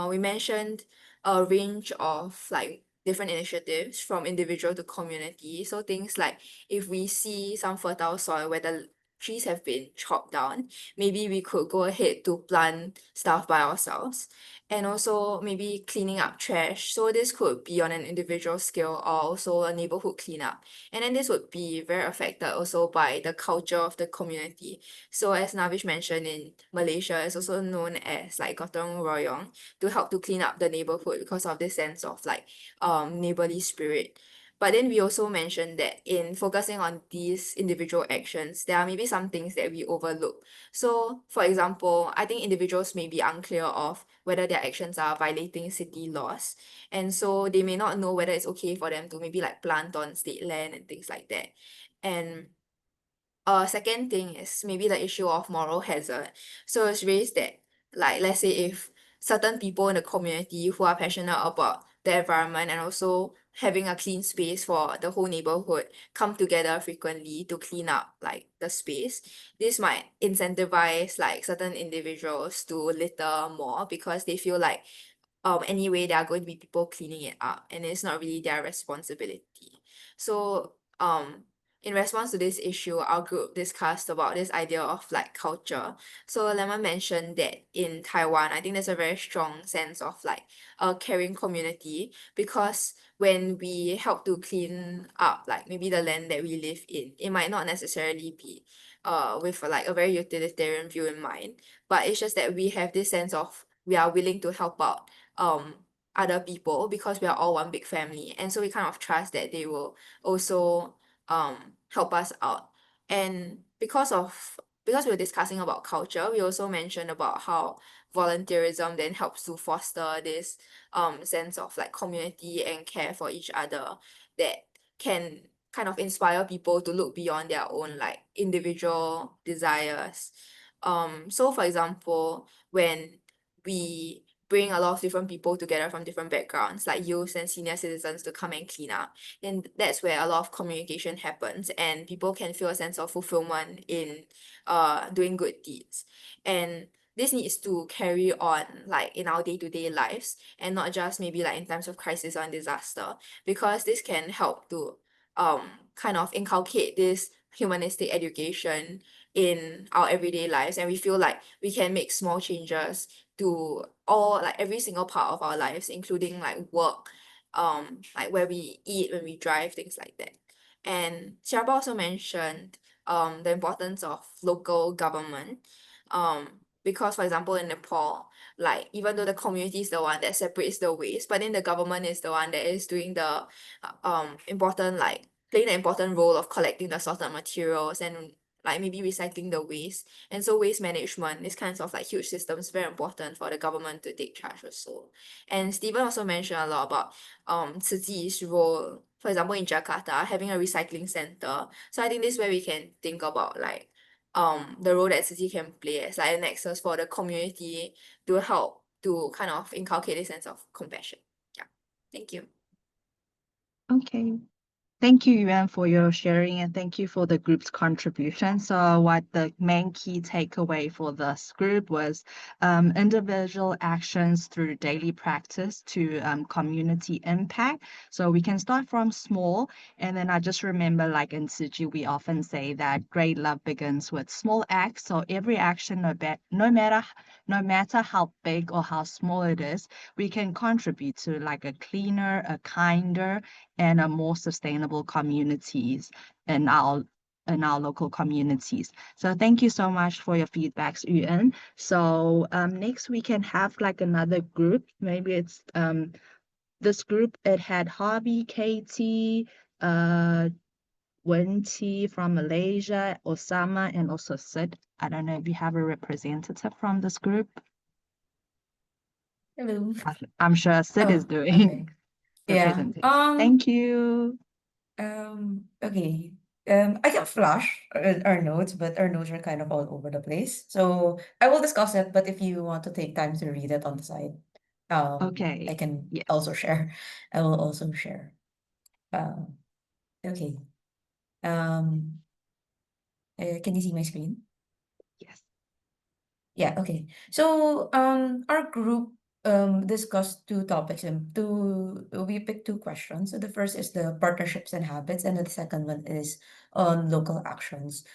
we mentioned a range of like different initiatives from individual to community. So things like if we see some fertile soil where the trees have been chopped down, maybe we could go ahead to plant stuff by ourselves. And also maybe cleaning up trash. So this could be on an individual scale or also a neighborhood cleanup. And then this would be very affected also by the culture of the community. So as Navish mentioned, in Malaysia, it's also known as like gotong royong to help to clean up the neighborhood because of this sense of like neighborly spirit. But then we also mentioned that in focusing on these individual actions, there are maybe some things that we overlook. So, for example, I think individuals may be unclear of whether their actions are violating city laws. And so they may not know whether it's okay for them to maybe like plant on state land and things like that. And second thing is maybe the issue of moral hazard. So it's raised that, like, let's say if certain people in the community who are passionate about the environment and also having a clean space for the whole neighborhood come together frequently to clean up like the space, this might incentivize like certain individuals to litter more because they feel like anyway there are going to be people cleaning it up and it's not really their responsibility. So in response to this issue, our group discussed about this idea of like culture. So Lemon mentioned that in Taiwan, I think there's a very strong sense of like a caring community because when we help to clean up like maybe the land that we live in, it might not necessarily be with like a very utilitarian view in mind, but it's just that we have this sense of we are willing to help out other people because we are all one big family, and so we kind of trust that they will also help us out. And because we were discussing about culture, we also mentioned about how volunteerism then helps to foster this sense of like community and care for each other that can kind of inspire people to look beyond their own like individual desires. So for example, when we bring a lot of different people together from different backgrounds, like youth and senior citizens, to come and clean up, then that's where a lot of communication happens and people can feel a sense of fulfillment in doing good deeds. And this needs to carry on like in our day-to-day lives and not just maybe like in times of crisis or disaster, because this can help to kind of inculcate this humanistic education in our everyday lives, and we feel like we can make small changes to all like every single part of our lives, including like work, like where we eat, when we drive, things like that. And Sharpa also mentioned the importance of local government, because for example in Nepal, like even though the community is the one that separates the waste, but then the government is the one that is doing the important like playing an important role of collecting the sorted materials and like maybe recycling the waste. And so waste management, this kinds of like huge systems, very important for the government to take charge also. And Stephen also mentioned a lot about Tzu Chi's role, for example in Jakarta, having a recycling center. So I think this is where we can think about like the role that Tzu Chi can play as like a nexus for the community to help to kind of inculcate a sense of compassion. Yeah. Thank you. Okay. Thank you, Yuan, for your sharing, and thank you for the group's contribution. So what the main key takeaway for this group was individual actions through daily practice to community impact. So we can start from small, and then I just remember like in Tzu Chi, we often say that great love begins with small acts. So every action, no matter how big or how small it is, we can contribute to like a cleaner, a kinder, and a more sustainable communities in our local communities. So thank you so much for your feedbacks, Yuan. So next we can have like another group. Maybe it's this group, it had Harvey, Katie, Wenty from Malaysia, Osama, and also Sid. I don't know if you have a representative from this group. Hello. I'm sure Sid is Oh, doing okay. the Yeah. presentation. Thank you. Okay. I can flash our notes, but our notes are kind of all over the place. So I will discuss it, but if you want to take time to read it on the side, I Okay. can Yeah. also share. I will also share. Okay. Can you see my screen? Yes. Yeah, okay. So our group discussed two topics and we picked two questions. So the first is the partnerships and habits, and the second one is on local actions.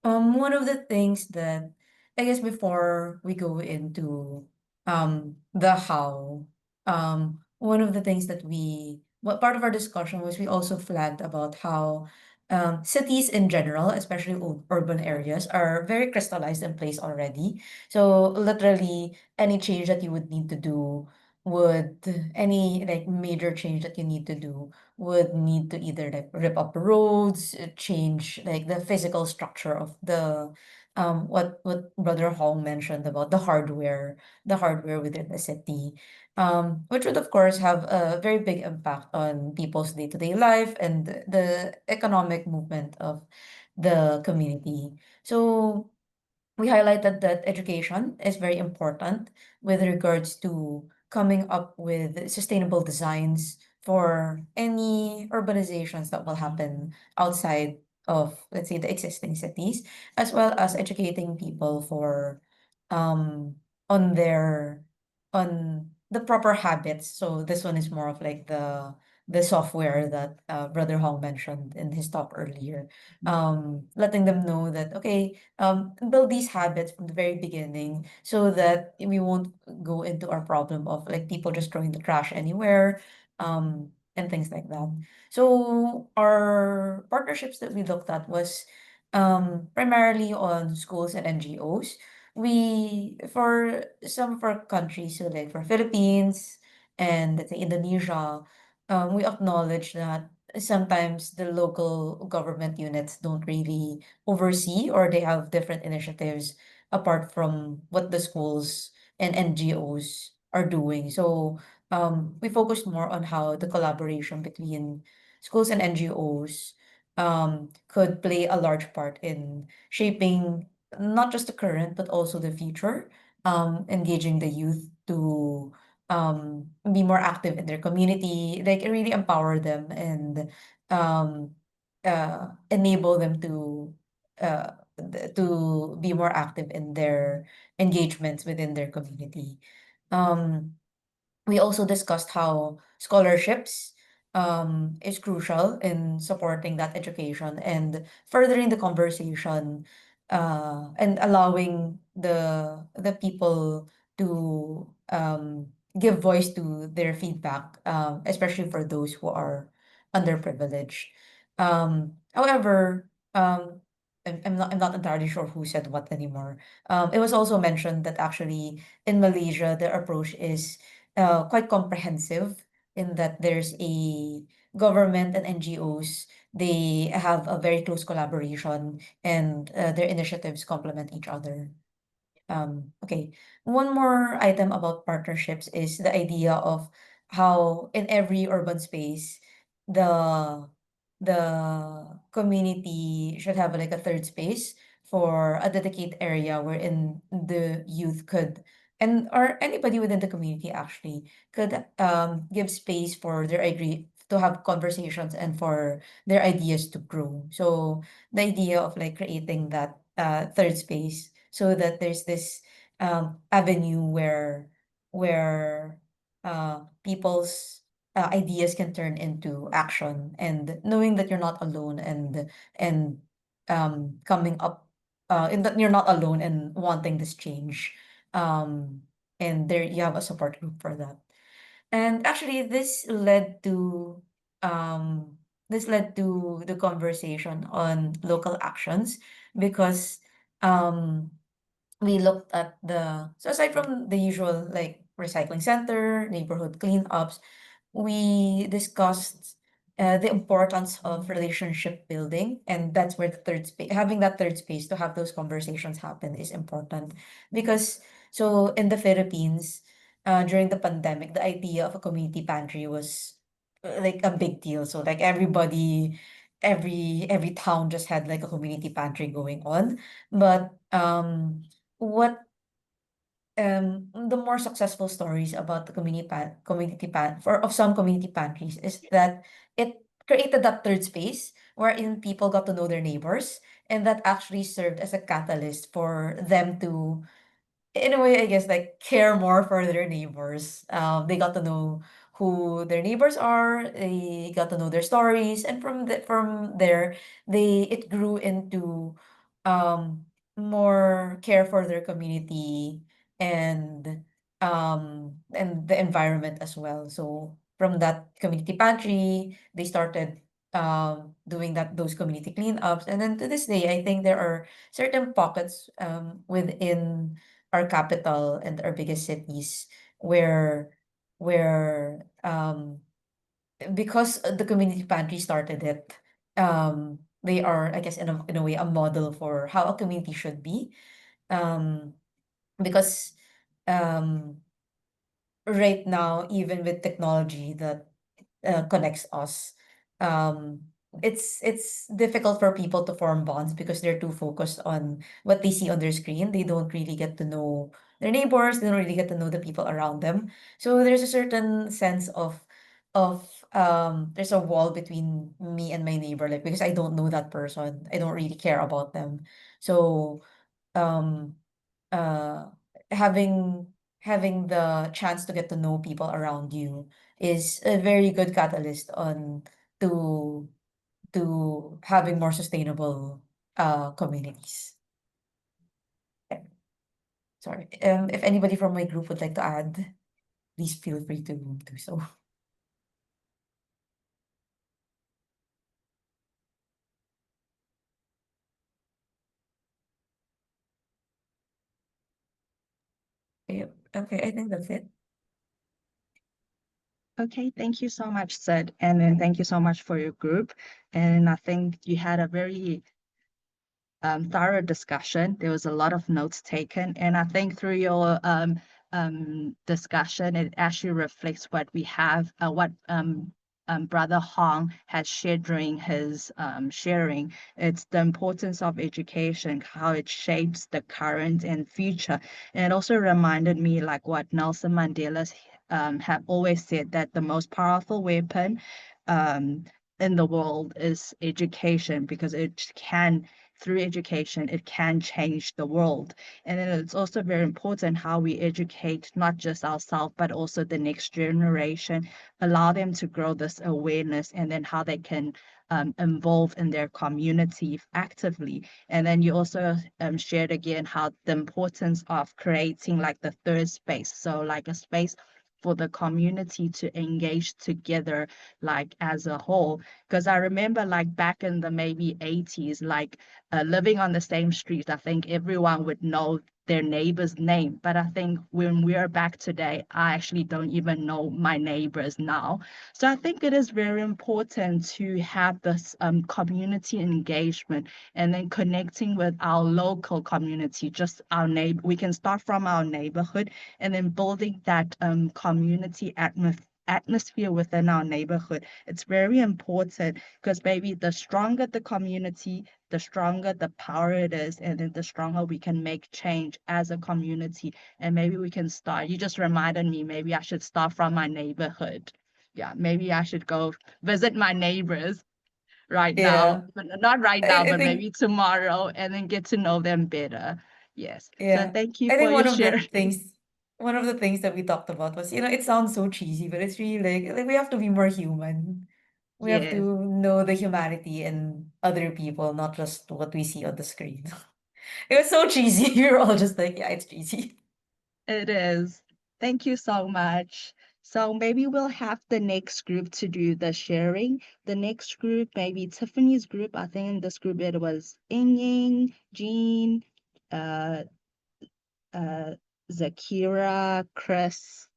One of the things that I guess before we go into the how, one of the things that what part of our discussion was we also flagged about how cities in general, especially urban areas, are very crystallized in place already. So literally any change that you would need to do would any like major change that you need to do would need to either like rip up roads, change like the physical structure of the what Brother Hong mentioned about the hardware within the city, which would of course have a very big impact on people's day-to-day life and the economic movement of the community. So we highlighted that education is very important with regards to coming up with sustainable designs for any urbanizations that will happen outside of, let's say, the existing cities, as well as educating people for um on their on the proper habits. So this one is more of like the software that Brother Hong mentioned in his talk earlier. Letting them know that okay, build these habits from the very beginning so that we won't go into our problem of like people just throwing the trash anywhere, and things like that. So our partnerships that we looked at was primarily on schools and NGOs. We for some of our countries, so like for Philippines and let's say Indonesia, we acknowledge that sometimes the local government units don't really oversee or they have different initiatives apart from what the schools and NGOs are doing. So we focused more on how the collaboration between schools and NGOs could play a large part in shaping not just the current but also the future, engaging the youth to be more active in their community, like really empower them and um enable them to be more active in their engagements within their community. Um, we also discussed how scholarships is crucial in supporting that education and furthering the conversation and allowing the people to give voice to their feedback, especially for those who are underprivileged. However, I'm not entirely sure who said what anymore. It was also mentioned that actually in Malaysia the approach is quite comprehensive in that there's a government and NGOs. They have a very close collaboration and their initiatives complement each other. Okay. One more item about partnerships is the idea of how in every urban space, the the community should have like a third space for a dedicated area wherein the youth could or anybody within the community actually could give space for their agree to have conversations and for their ideas to grow. So the idea of like creating that third space so that there's this avenue where people's ideas can turn into action and knowing that you're not alone and coming up and that you're not alone and wanting this change um and there you have a support group for that. And actually this led to the conversation on local actions because um we looked at so aside from the usual like recycling center, neighborhood cleanups, we discussed the importance of relationship building, and that's where the third space, having that third space to have those conversations happen is important because so in the Philippines, during the pandemic, the idea of a community pantry was like a big deal. So like everybody, every town just had like a community pantry going on, but what the more successful stories about the community pan for of some community pantries is that it created that third space wherein people got to know their neighbors, and that actually served as a catalyst for them to in a way, I guess, like care more for their neighbors. They got to know who their neighbors are. They got to know their stories, and from there, it grew into um more care for their community and the environment as well. So from that community pantry, they started doing those community cleanups, and then to this day, I think there are certain pockets within our capital and our biggest cities where where because the community pantry started it, they are, I guess, in a way a model for how a community should be, um because um right now, even with technology that connects us, um it's difficult for people to form bonds because they're too focused on what they see on their screen. They don't really get to know their neighbors, they don't really get to know the people around them. So there's a certain sense of there's a wall between me and my neighbor, like because I don't know that person, I don't really care about them. So um uh having having the chance to get to know people around you is a very good catalyst on to having more sustainable communities. Yeah, sorry. If anybody from my group would like to add, please feel free to do so. Okay, okay, I think that's it. Okay, thank you so much, Sid. And then thank you so much for your group. And I think you had a very thorough discussion. There was a lot of notes taken. And I think through your discussion, it actually reflects what we have, what Brother Hong has shared during his sharing. It's the importance of education, how it shapes the current and future. And it also reminded me like what Nelson Mandela have always said, that the most powerful weapon in the world is education, because it can, through education, it can change the world. And then it's also very important how we educate not just ourselves, but also the next generation, allow them to grow this awareness, and then how they can involve in their community actively. And then you also shared again how the importance of creating like the third space. So like a space for the community to engage together, like as a whole. Because I remember like back in the maybe 80s, like living on the same street, I think everyone would know their neighbor's name. But I think when we're back today, I actually don't even know my neighbors now. So I think it is very important to have this community engagement, and then connecting with our local community, just our neighbor. We can start from our neighborhood, and then building that community atmosphere within our neighborhood. It's very important, because maybe the stronger the community, the stronger the power it is, and then the stronger we can make change as a community. And maybe we can start. You just reminded me, maybe I should start from my neighborhood. Yeah, maybe I should go visit my neighbors right Yeah. now, but not right now, I but think maybe tomorrow, and then get to know them better. Yes. So yeah. thank you I for think your share. one of the things that we talked about was, it sounds so cheesy, but it's really like we have to be more human. We have Yes, to know the humanity in other people, not just what we see on the screen. It was so cheesy. We were all just like, yeah, it's cheesy. it is. Thank you so much. So maybe we'll have the next group to do the sharing. The next group, maybe Tiffany's group. I think in this group it was Ying, Jean, uh, Zakira, Chris.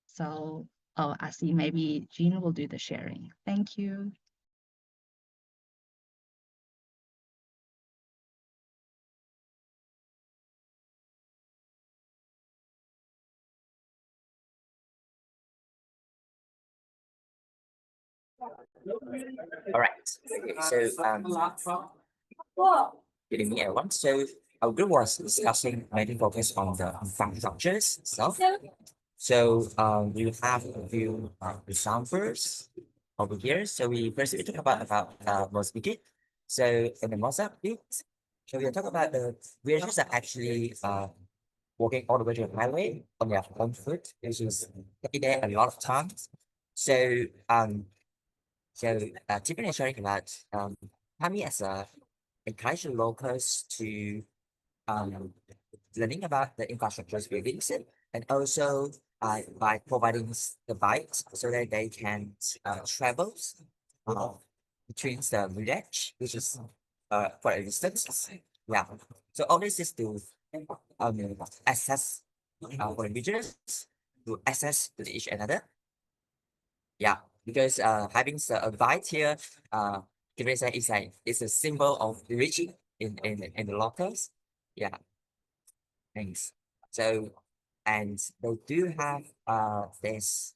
So, oh, I see. Maybe Jean will do the sharing. Thank you. All right. Okay. So, good evening, everyone. So, our group was discussing mainly focus on the fund structures itself. So, we have a few examples over here. So, we first we talk about Mozambique. So, in the Mozambique, so we talk about the villagers that actually walking all the way to the highway on their own foot, which is taking there a lot of times. So, Tiffany is sharing about Kami as a encourage locals to um, learning about the infrastructures buildings, and also by providing the bikes so that they can travel uh, between the village, which is for instance, yeah. So all this is to access for individuals to access to each another. Yeah, because having a bike here, Teresa is like it's a symbol of rich in the locals. Yeah, thanks. So, and they do have this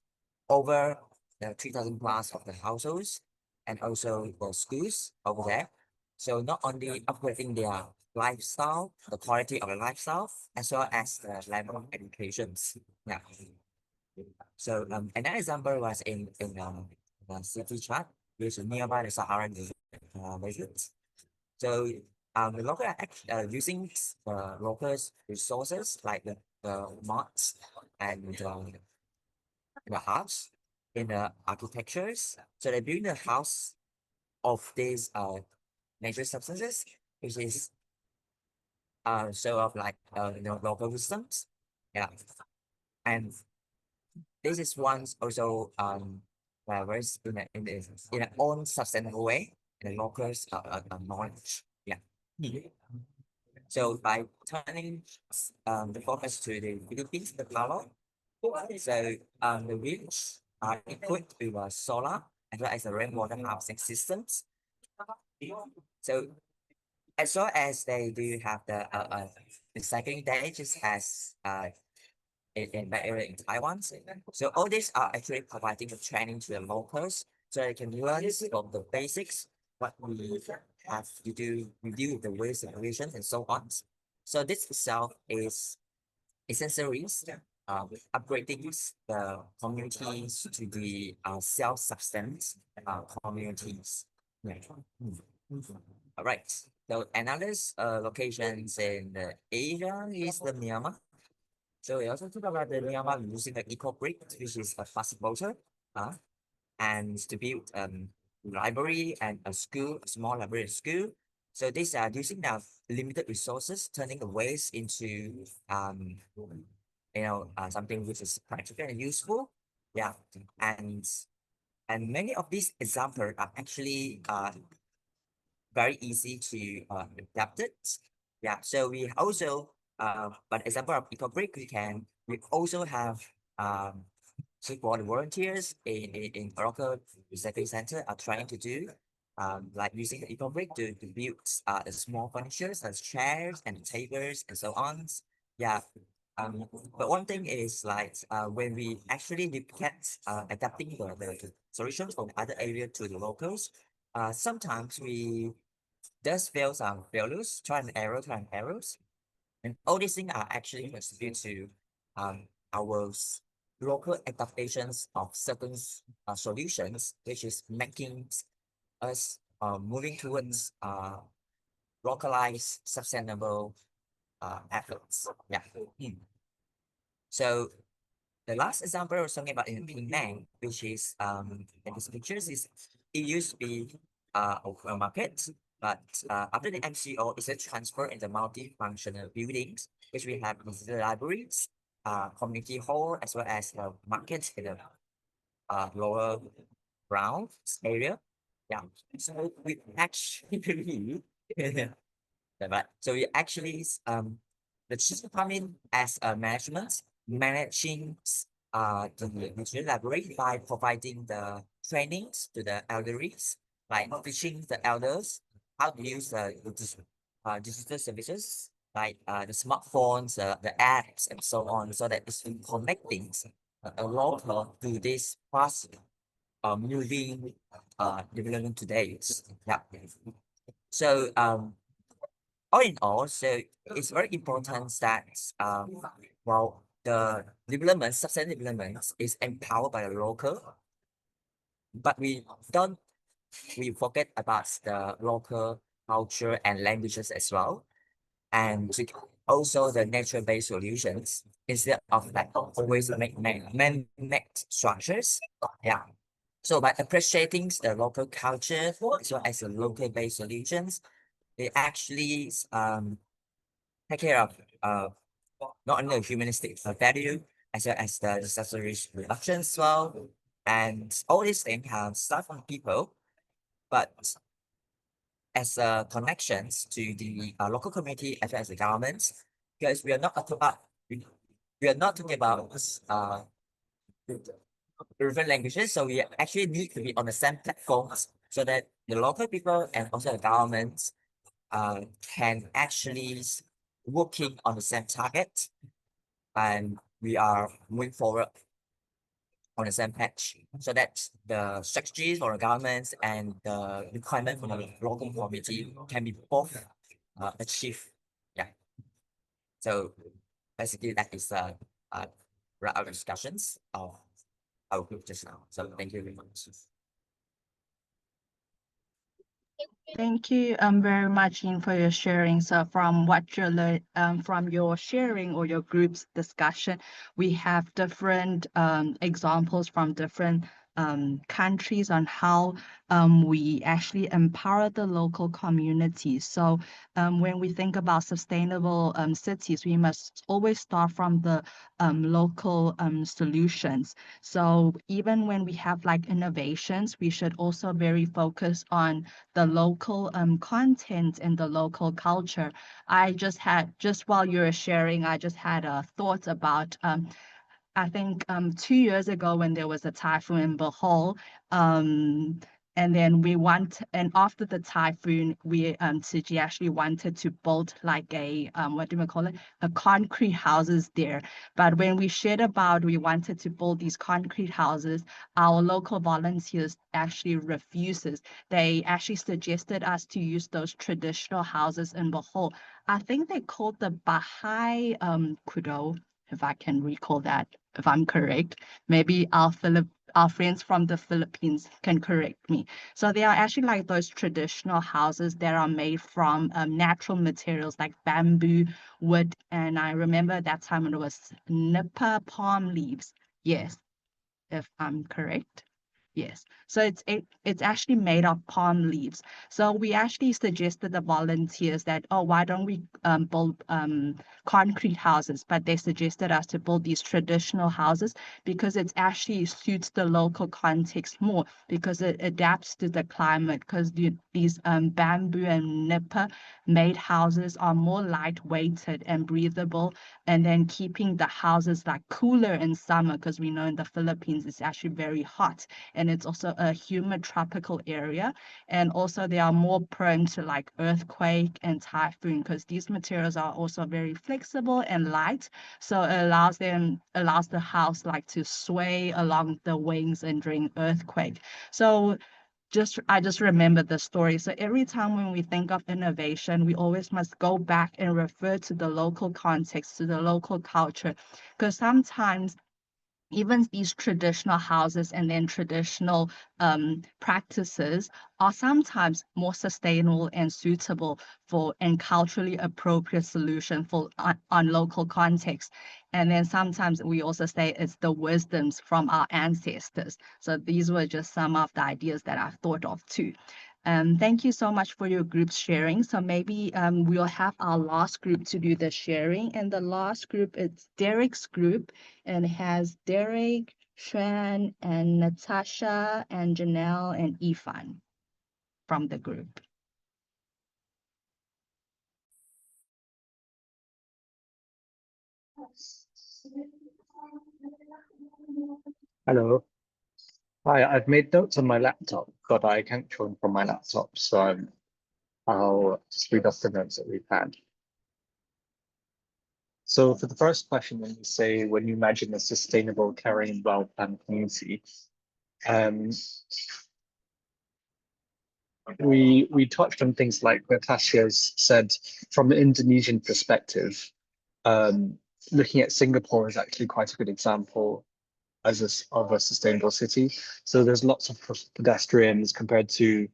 over 3,000 plus of the households and also the schools over there. So not only upgrading their lifestyle, the quality of the lifestyle, as well as the level of educations. Yeah. So another example was in the city chart, which is nearby the Saharan deserts. So the local are using the locals resources like the mods and the house in the architectures. So they build the house of these natural substances, which is show of like local wisdoms. Yeah, and this is one's also works in an own sustainable way in the locals knowledge. Yeah. So by turning the focus to the Philippines, the Palo, so the village are equipped with solar as well as the rainwater harvesting systems. So as well as they do have the recycling, they just has in my area in Taiwan. So all these are actually providing the training to the locals so they can learn from the basics, what we have to do, review the waste evaluations and so on. So this itself is essentially upgrading the communities to the self-sustenance communities. Yeah. All right. So another locations in Asia is the Myanmar. So we also talk about the Myanmar using the eco brick, which is a fast motor, and to build library and a school, a small library school. So these are using the limited resources, turning the waste into something which is practical and useful. Yeah, and many of these examples are actually very easy to adapt it. Yeah, so we also, but example of EcoBrick, we also have support volunteers in local recycling center are trying to do, like using the EcoBrick to build the small furniture as chairs and tables and so on. Yeah. But one thing is like when we actually look at adapting the solutions from other area to the locals, sometimes we does fail some failures, try and errors. And all these things are actually contribute to our local adaptations of certain solutions, which is making us moving towards localized, sustainable efforts. Yeah. So the last example I was talking about in Penang, which is in this pictures is it used to be a market, but after the MCO, it's a transfer in the multifunctional buildings, which we have the libraries, community hall, as well as the market in the lower ground area. Yeah, so we actually right. So we actually the chief department as a management managing the material library by providing the trainings to the elderlies, like teaching the elders how to use the digital services like the smartphones, the apps, and so on, so that it's connecting a local to this fast moving development today. Yeah. So all in all, so it's very important that well the development, sustainable development is empowered by the local, but we forget about the local culture and languages as well, and also the nature-based solutions instead of like always man-made structures. Yeah. So by appreciating the local culture as well as the local-based solutions, they actually take care of not only the humanistic value as well as the disaster risk reduction as well. And all these things have start from people, but as connections to the local community as well as the government, because we are not talking about we are not talking about different languages, so we actually need to be on the same platforms so that the local people and also the government can actually working on the same target, and we are moving forward on the same page so that the strategies for the governments and the requirement from the local community can be both achieved. Yeah. So basically that is our discussions of our group just now. So thank you very much. Thank you very much, Ian, for your sharing. So from what you learned from your sharing or your group's discussion, we have different examples from different countries on how we actually empower the local communities. So when we think about sustainable cities, we must always start from the local solutions. So even when we have like innovations, we should also very focus on the local content and the local culture. Just while you were sharing, I just had a thought about I think 2 years ago when there was a typhoon in Bohol, And then and after the typhoon, we SDG actually wanted to build like a what do we call it? A concrete houses there. But when we shared about we wanted to build these concrete houses, our local volunteers actually refuses. They actually suggested us to use those traditional houses in Bohol. I think they called the Baha'i Kudo, if I can recall that, if I'm correct. Maybe our friends from the Philippines can correct me. So they are actually like those traditional houses that are made from natural materials like bamboo, wood, and I remember that time it was nipa palm leaves. Yes, if I'm correct. Yes. So it's actually made of palm leaves. So we actually suggested the volunteers that, oh, why don't we build concrete houses? But they suggested us to build these traditional houses because it actually suits the local context more because it adapts to the climate because these bamboo and nipa made houses are more lightweighted and breathable, and then keeping the houses like cooler in summer because we know in the Philippines it's actually very hot and it's also a humid tropical area. And also they are more prone to like earthquake and typhoon because these materials are also very flexible and light. So it allows the house like to sway along the wings and during earthquake. So I just remember the story. So every time when we think of innovation, we always must go back and refer to the local context, to the local culture, because sometimes even these traditional houses and then traditional practices are sometimes more sustainable and suitable for and culturally appropriate solution for on local context. And then sometimes we also say it's the wisdoms from our ancestors. So these were just some of the ideas that I've thought of too. Thank you so much for your group sharing. So maybe we'll have our last group to do the sharing. And the last group is Derek's group and has Derek, Xuan, and Natasha, and Janelle, and Ifan from the group. Hello. Hi, I've made notes on my laptop, but I can't show them from my laptop, so I'll just read off the notes that we've had. So for the first question, when you say, when you imagine a sustainable, caring, well-planned community, we touched on things like Natasha's said, from an Indonesian perspective, looking at Singapore is actually quite a good example of a sustainable city. So there's lots of pedestrians compared to,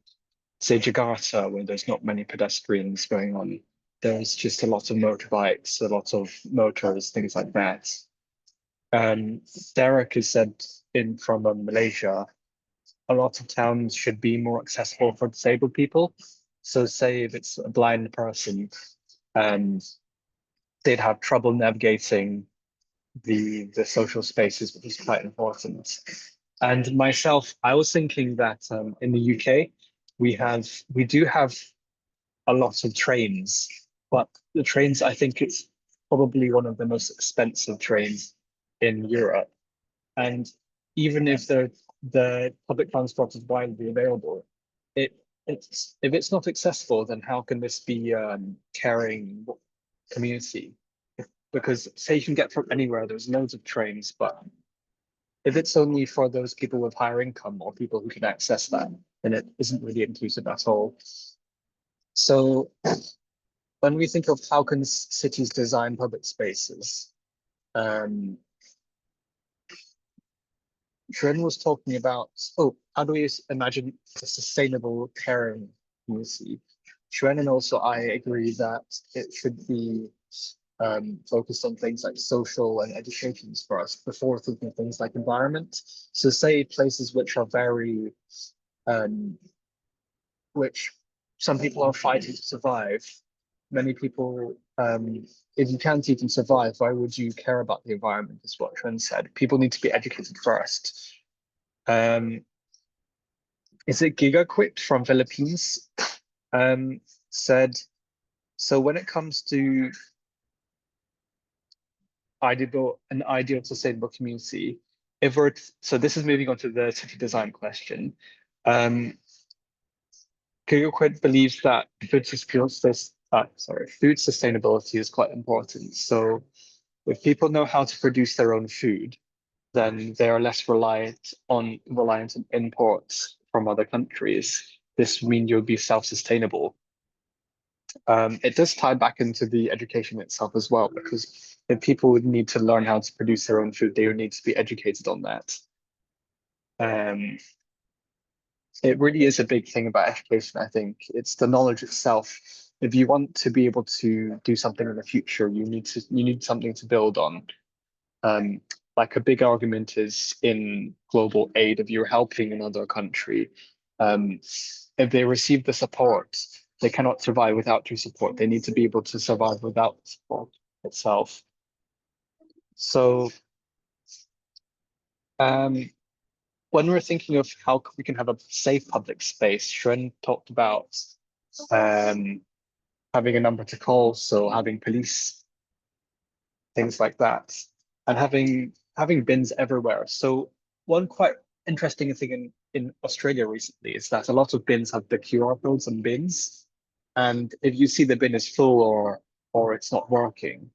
say, Jakarta, where there's not many pedestrians going on. There's just a lot of motorbikes, a lot of motors, things like that. Derek has said from Malaysia, a lot of towns should be more accessible for disabled people. So say if it's a blind person, they'd have trouble navigating the social spaces, which is quite important. And myself, I was thinking that in the UK, we do have a lot of trains, but the trains, I think it's probably one of the most expensive trains in Europe. And even if the public transport is widely available, if it's not accessible, then how can this be caring community? Because say you can get from anywhere, there's loads of trains, but if it's only for those people with higher income or people who can access that, then it isn't really inclusive at all. So when we think of how can cities design public spaces, Xuan was talking about, how do we imagine a sustainable caring community? Xuan and also I agree that it should be focused on things like social and educations for us before thinking of things like environment. So say places which are very, which some people are fighting to survive. Many people, if you can't even survive, why would you care about the environment, is what Xuan said. People need to be educated first. Is it GigaQuit from Philippines? Said, so when it comes to an ideal sustainable community, so this is moving on to the city design question. Giggle believes that food sustainability is quite important. So if people know how to produce their own food, then they are less reliant on imports from other countries. This means you'll be self-sustainable. It does tie back into the education itself as well, because if people would need to learn how to produce their own food, they would need to be educated on that. It really is a big thing about education, I think. It's the knowledge itself. If you want to be able to do something in the future, you need something to build on. Like a big argument is in global aid, if you're helping another country, if they receive the support, they cannot survive without your support. They need to be able to survive without the support itself. So when we're thinking of how we can have a safe public space, Shren talked about having a number to call, so having police, things like that, and having bins everywhere. So one quite interesting thing in Australia recently is that a lot of bins have the QR codes on bins, and if you see the bin is full or it's not working,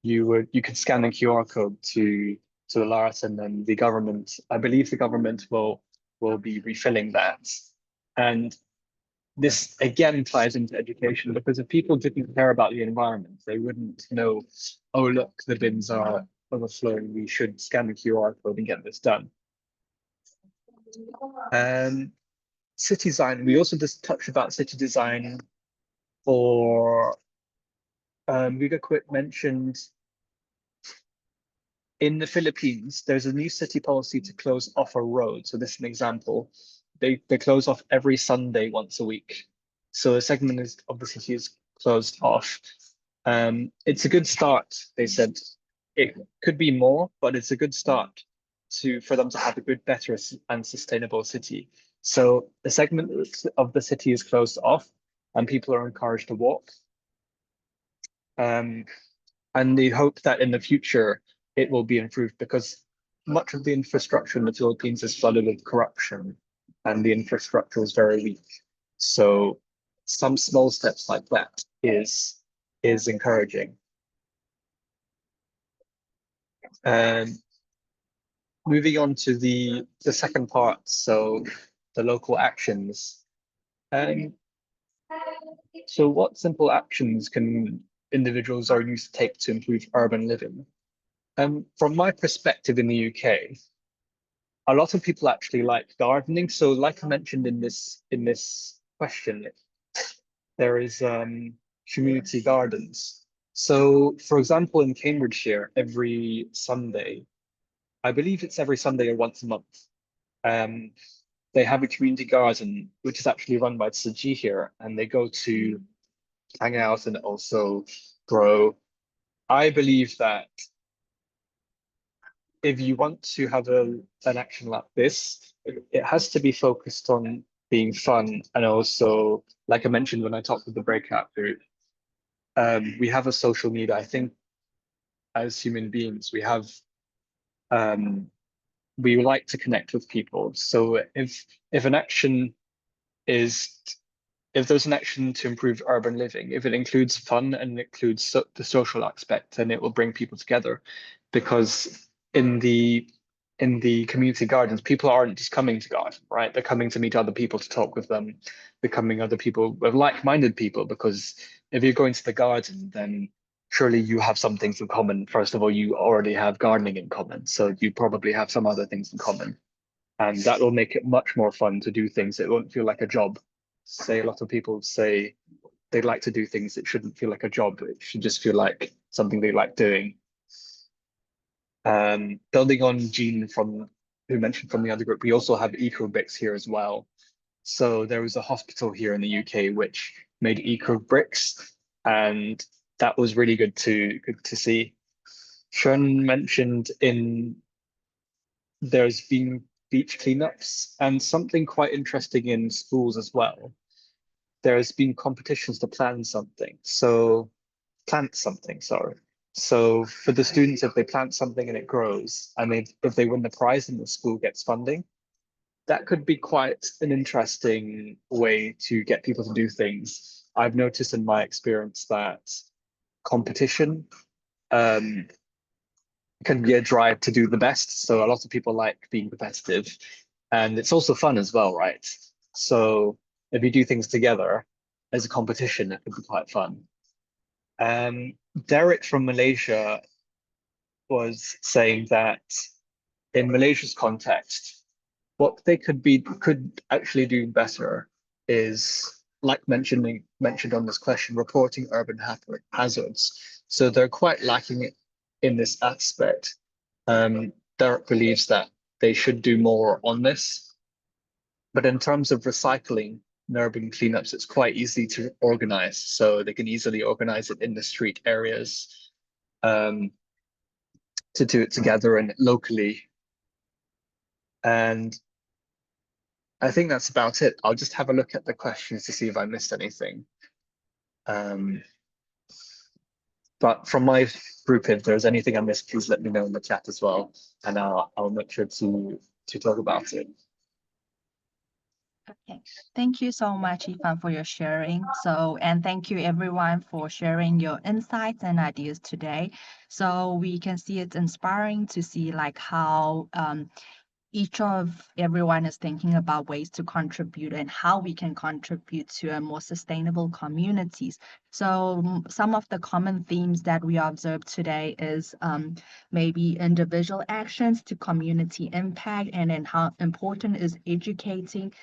you can scan the QR code to alert, and then the government, I believe the government will be refilling that. And this again ties into education, because if people didn't care about the environment, they wouldn't know, oh, look, the bins are overflowing, we should scan the QR code and get this done. City design, we also just touched about city design for, Riga Quick mentioned in the Philippines, there's a new city policy to close off a road. So this is an example. They close off every Sunday once a week. So a segment of the city is closed off. It's a good start, they said. It could be more, but it's a good start for them to have a good, better and sustainable city. So the segment of the city is closed off and people are encouraged to walk. And they hope that in the future, it will be improved, because much of the infrastructure in the Philippines is flooded with corruption and the infrastructure is very weak. So some small steps like that is encouraging. And moving on to the second part, so the local actions. So what simple actions can individuals or youth take to improve urban living? From my perspective in the UK, a lot of people actually like gardening. So like I mentioned in this question, there is community gardens. So for example, in Cambridgeshire, every Sunday, I believe it's every Sunday or once a month, they have a community garden, which is actually run by SDG here, and they go to hang out and also grow. I believe that if you want to have an action like this, it has to be focused on being fun, and also, like I mentioned when I talked with the breakout group, we have a social need. I think as human beings, we like to connect with people. So if there's an action to improve urban living, if it includes fun and includes the social aspect, then it will bring people together, because in the community gardens, people aren't just coming to garden, right? They're coming to meet other people, to talk with them, becoming other people with like-minded people, because if you're going to the garden, then surely you have some things in common. First of all, you already have gardening in common, so you probably have some other things in common. And that will make it much more fun to do things. It won't feel like a job. Say a lot of people say they like to do things that shouldn't feel like a job. It should just feel like something they like doing. Building on Jean who mentioned from the other group, we also have eco bricks here as well. So there was a hospital here in the UK which made eco bricks, and that was really good to see. Shun mentioned there's been beach cleanups, and something quite interesting in schools as well. There's been competitions to plant something, sorry. So for the students, if they plant something and it grows, and if they win the prize, then the school gets funding. that could be quite an interesting way to get people to do things. I've noticed in my experience that competition can be a drive to do the best. So a lot of people like being competitive, and it's also fun as well, right? So if you do things together as a competition, it could be quite fun. Derek from Malaysia was saying that in Malaysia's context, what they could actually do better is, like mentioned on this question, reporting urban hazards. So they're quite lacking in this aspect. Derek believes that they should do more on this. But in terms of recycling and urban cleanups, it's quite easy to organize. So they can easily organize it in the street areas to do it together and locally. And I think that's about it. I'll just have a look at the questions to see if I missed anything. But from my group, if there's anything I missed, please let me know in the chat as well, and I'll make sure to talk about it. Okay, thank you so much, Ifan, for your sharing. So, and thank you everyone for sharing your insights and ideas today. So we can see it's inspiring to see like how each of everyone is thinking about ways to contribute and how we can contribute to a more sustainable communities. So some of the common themes that we observed today is maybe individual actions to community impact, and then how important is educating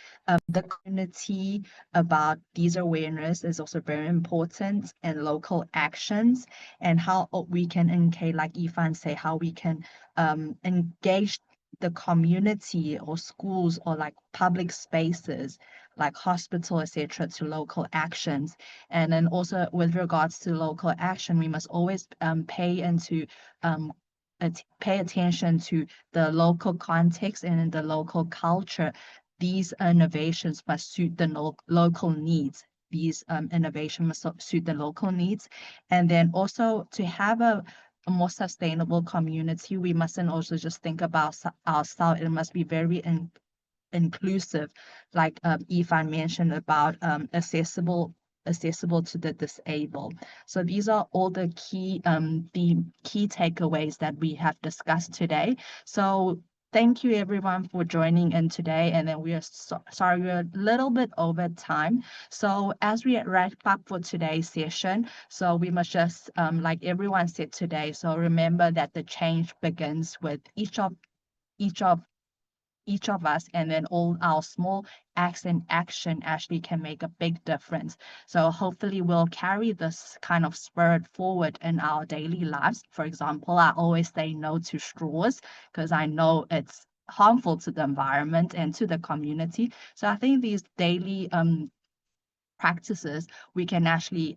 the community about these awareness is also very important, and local actions, and how we can engage, like Ifan say, how we can engage the community or schools or like public spaces like hospital, etc., to local actions. And then also with regards to local action, we must always pay attention to the local context and the local culture. These innovations must suit the local needs. These innovations must suit the local needs. And then also to have a more sustainable community, we mustn't also just think about ourselves. It must be very inclusive, like Ifan mentioned about accessible to the disabled. So these are all the key takeaways that we have discussed today. So thank you everyone for joining in today. And then we are sorry we're a little bit over time. So as we wrap up for today's session, so we must just like everyone said today, so remember that the change begins with each of us, and then all our small acts and action actually can make a big difference. So hopefully we'll carry this kind of spirit forward in our daily lives. For example, I always say no to straws because I know it's harmful to the environment and to the community. So I think these daily practices, we can actually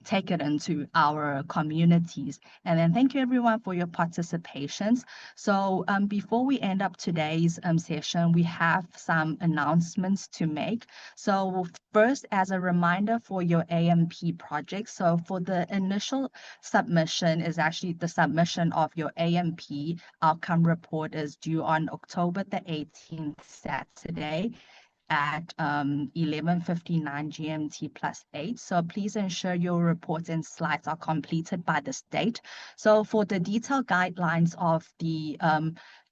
take it into our communities. And then thank you everyone for your participations. So before we end up today's session, we have some announcements to make. So first, as a reminder for your AMP project, so for the initial submission is actually the submission of your AMP outcome report is due on October the 18th, Saturday, at 11:59 GMT +8. So please ensure your reports and slides are completed by this date. So for the detailed guidelines of the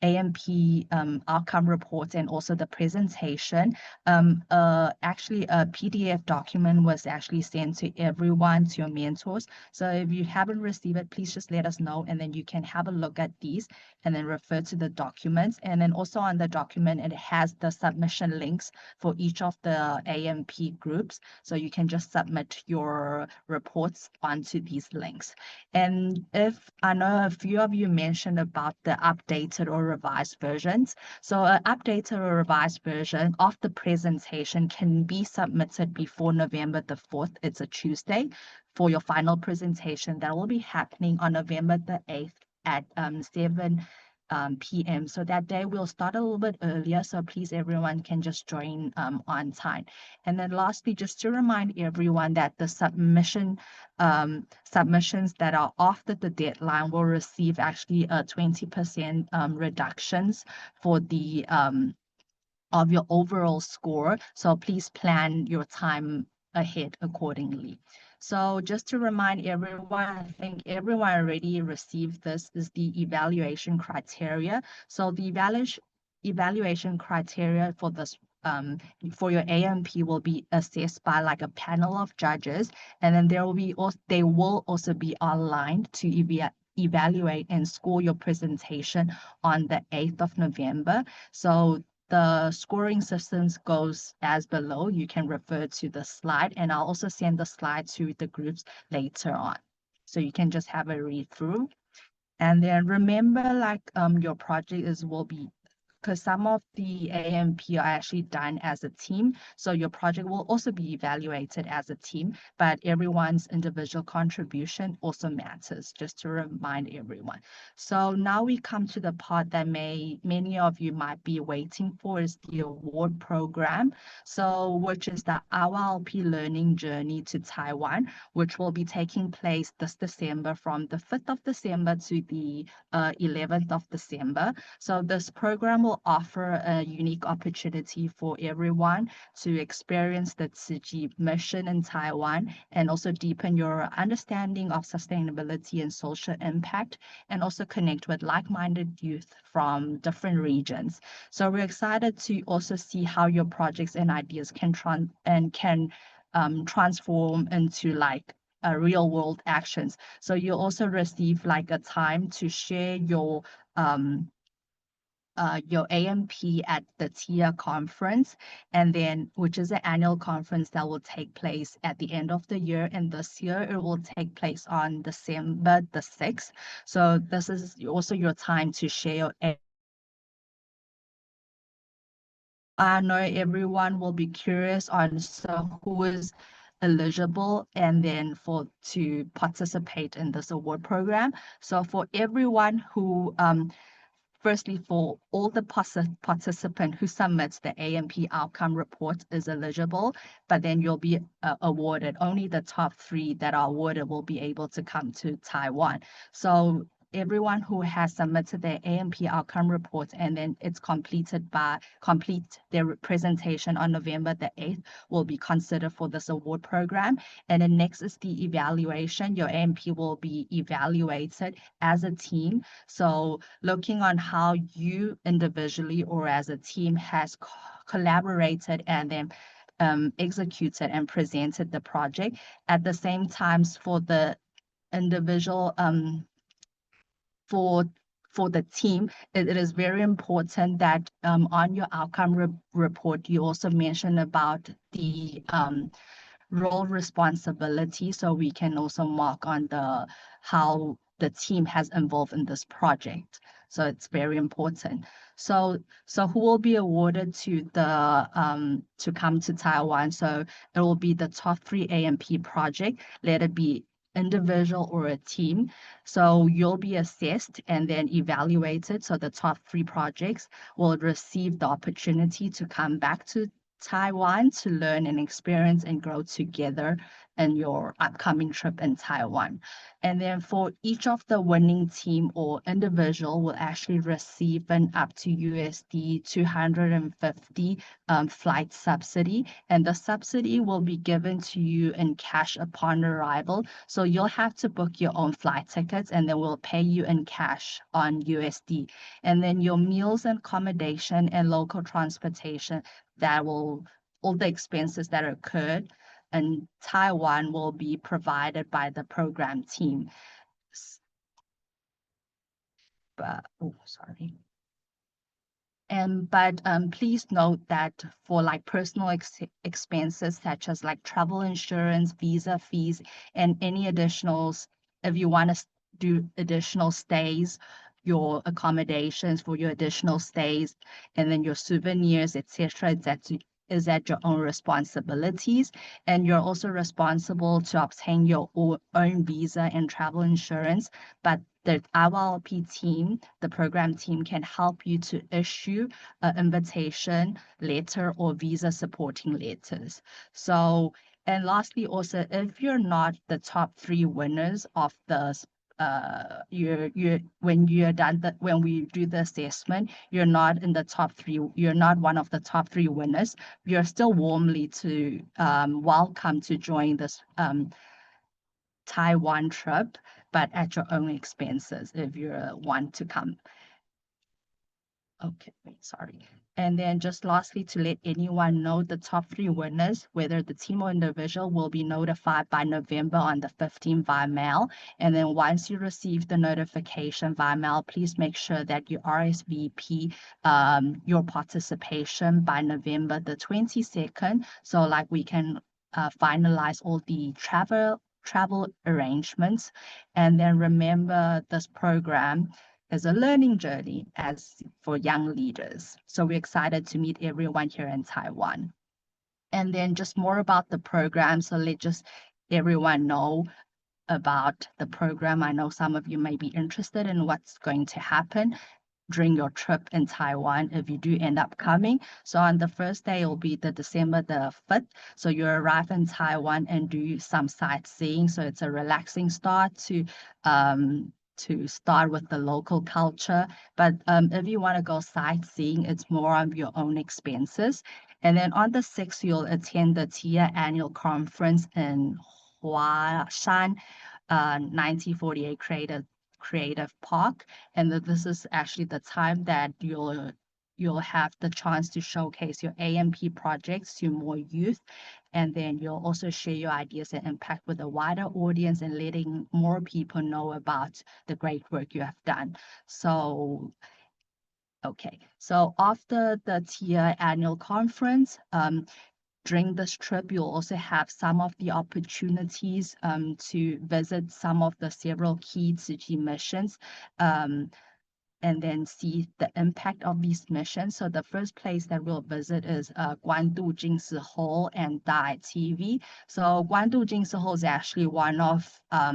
AMP outcome report and also the presentation, actually a PDF document was actually sent to everyone, to your mentors. So if you haven't received it, please just let us know, and then you can have a look at these and then refer to the documents. And then also on the document, it has the submission links for each of the AMP groups. So you can just submit your reports onto these links. And if I know a few of you mentioned about the updated or revised versions. So an updated or revised version of the presentation can be submitted before November the 4th. It's a Tuesday for your final presentation that will be happening on November the 8th at 7 p.m. So that day we'll start a little bit earlier, so please everyone can just join on time. And then lastly, just to remind everyone that the submissions that are after the deadline will receive actually a 20% reductions for the of your overall score. So please plan your time ahead accordingly. So just to remind everyone, I think everyone already received this, is the evaluation criteria. So the evaluation criteria for this for your AMP will be assessed by like a panel of judges, and then they will also be online to evaluate and score your presentation on the 8th of November. So the scoring systems goes as below. You can refer to the slide, and I'll also send the slide to the groups later on. So you can just have a read through. And then remember, like your project will be, because some of the AMP are actually done as a team. So your project will also be evaluated as a team, but everyone's individual contribution also matters, just to remind everyone. So now we come to the part that many of you might be waiting for, is the award program. So which is the IYLP Learning Journey to Taiwan, which will be taking place this December from the 5th of December to the 11th of December. So this program will offer a unique opportunity for everyone to experience the SDG mission in Taiwan and also deepen your understanding of sustainability and social impact, and also connect with like-minded youth from different regions. So we're excited to also see how your projects and ideas can transform into like real world actions. So you also receive like a time to share your AMP at the TIA conference, and then which is an annual conference that will take place at the end of the year. And this year it will take place on December the 6th. So this is also your time to share your I know everyone will be curious on so who is eligible and then to participate in this award program. So for everyone who firstly, for all the participant who submits the AMP outcome report is eligible, but then you'll be awarded. Only the top 3 that are awarded will be able to come to Taiwan. So everyone who has submitted their AMP outcome report and then it's complete their presentation on November the 8th will be considered for this award program. And then next is the evaluation. Your AMP will be evaluated as a team. So looking on how you individually or as a team has collaborated and then executed and presented the project. At the same time, for the individual for the team, it is very important that on your outcome report, you also mention about the role responsibility, so we can also mark on how the team has involved in this project. So it's very important. So who will be awarded to come to Taiwan? So it will be the top 3 AMP project, let it be individual or a team. So you'll be assessed and then evaluated. So the top 3 projects will receive the opportunity to come back to Taiwan to learn and experience and grow together in your upcoming trip in Taiwan. And then for each of the winning team or individual will actually receive an up to USD 250 flight subsidy. And the subsidy will be given to you in cash upon arrival. So you'll have to book your own flight tickets and then we'll pay you in cash on USD. And then your meals and accommodation and local transportation, all the expenses that occurred in Taiwan will be provided by the program team. But, sorry. But please note that for like personal expenses such as like travel insurance, visa fees, and any additionals, if you want to do additional stays, your accommodations for your additional stays, and then your souvenirs, etc., is at your own responsibilities. And you're also responsible to obtain your own visa and travel insurance, but the IYLP team, the program team, can help you to issue an invitation letter or visa supporting letters. So, and lastly, also, if you're not the top 3 winners of the when you're done when we do the assessment, you're not in the top 3, you're not one of the top 3 winners, you're still warmly to welcome to join this Taiwan trip, but at your own expenses if you want to come. Okay, wait, sorry. And then just lastly, to let anyone know, the top 3 winners, whether the team or individual, will be notified by November on the 15th via mail. And then once you receive the notification via mail, please make sure that you RSVP your participation by November the 22nd. So like we can finalize all the travel arrangements. And then remember, this program is a learning journey as for young leaders. So we're excited to meet everyone here in Taiwan. And then just more about the program. So let just everyone know about the program. I know some of you may be interested in what's going to happen during your trip in Taiwan if you do end up coming. So on the first day, it will be the December the 5th. So you arrive in Taiwan and do some sightseeing. So it's a relaxing start to start with the local culture. But if you want to go sightseeing, it's more on your own expenses. And then on the 6th, you'll attend the TIA annual conference in Huashan, 1948 Creative Park. And this is actually the time that you'll have the chance to showcase your AMP projects to more youth. And then you'll also share your ideas and impact with a wider audience and letting more people know about the great work you have done. So, okay. So after the TIA annual conference, during this trip, you'll also have some of the opportunities to visit some of the several key SDG missions and then see the impact of these missions. So the first place that we'll visit is Guandu Jingsi Hall and Dai TV. So Guandu Jingsi Hall is actually one of a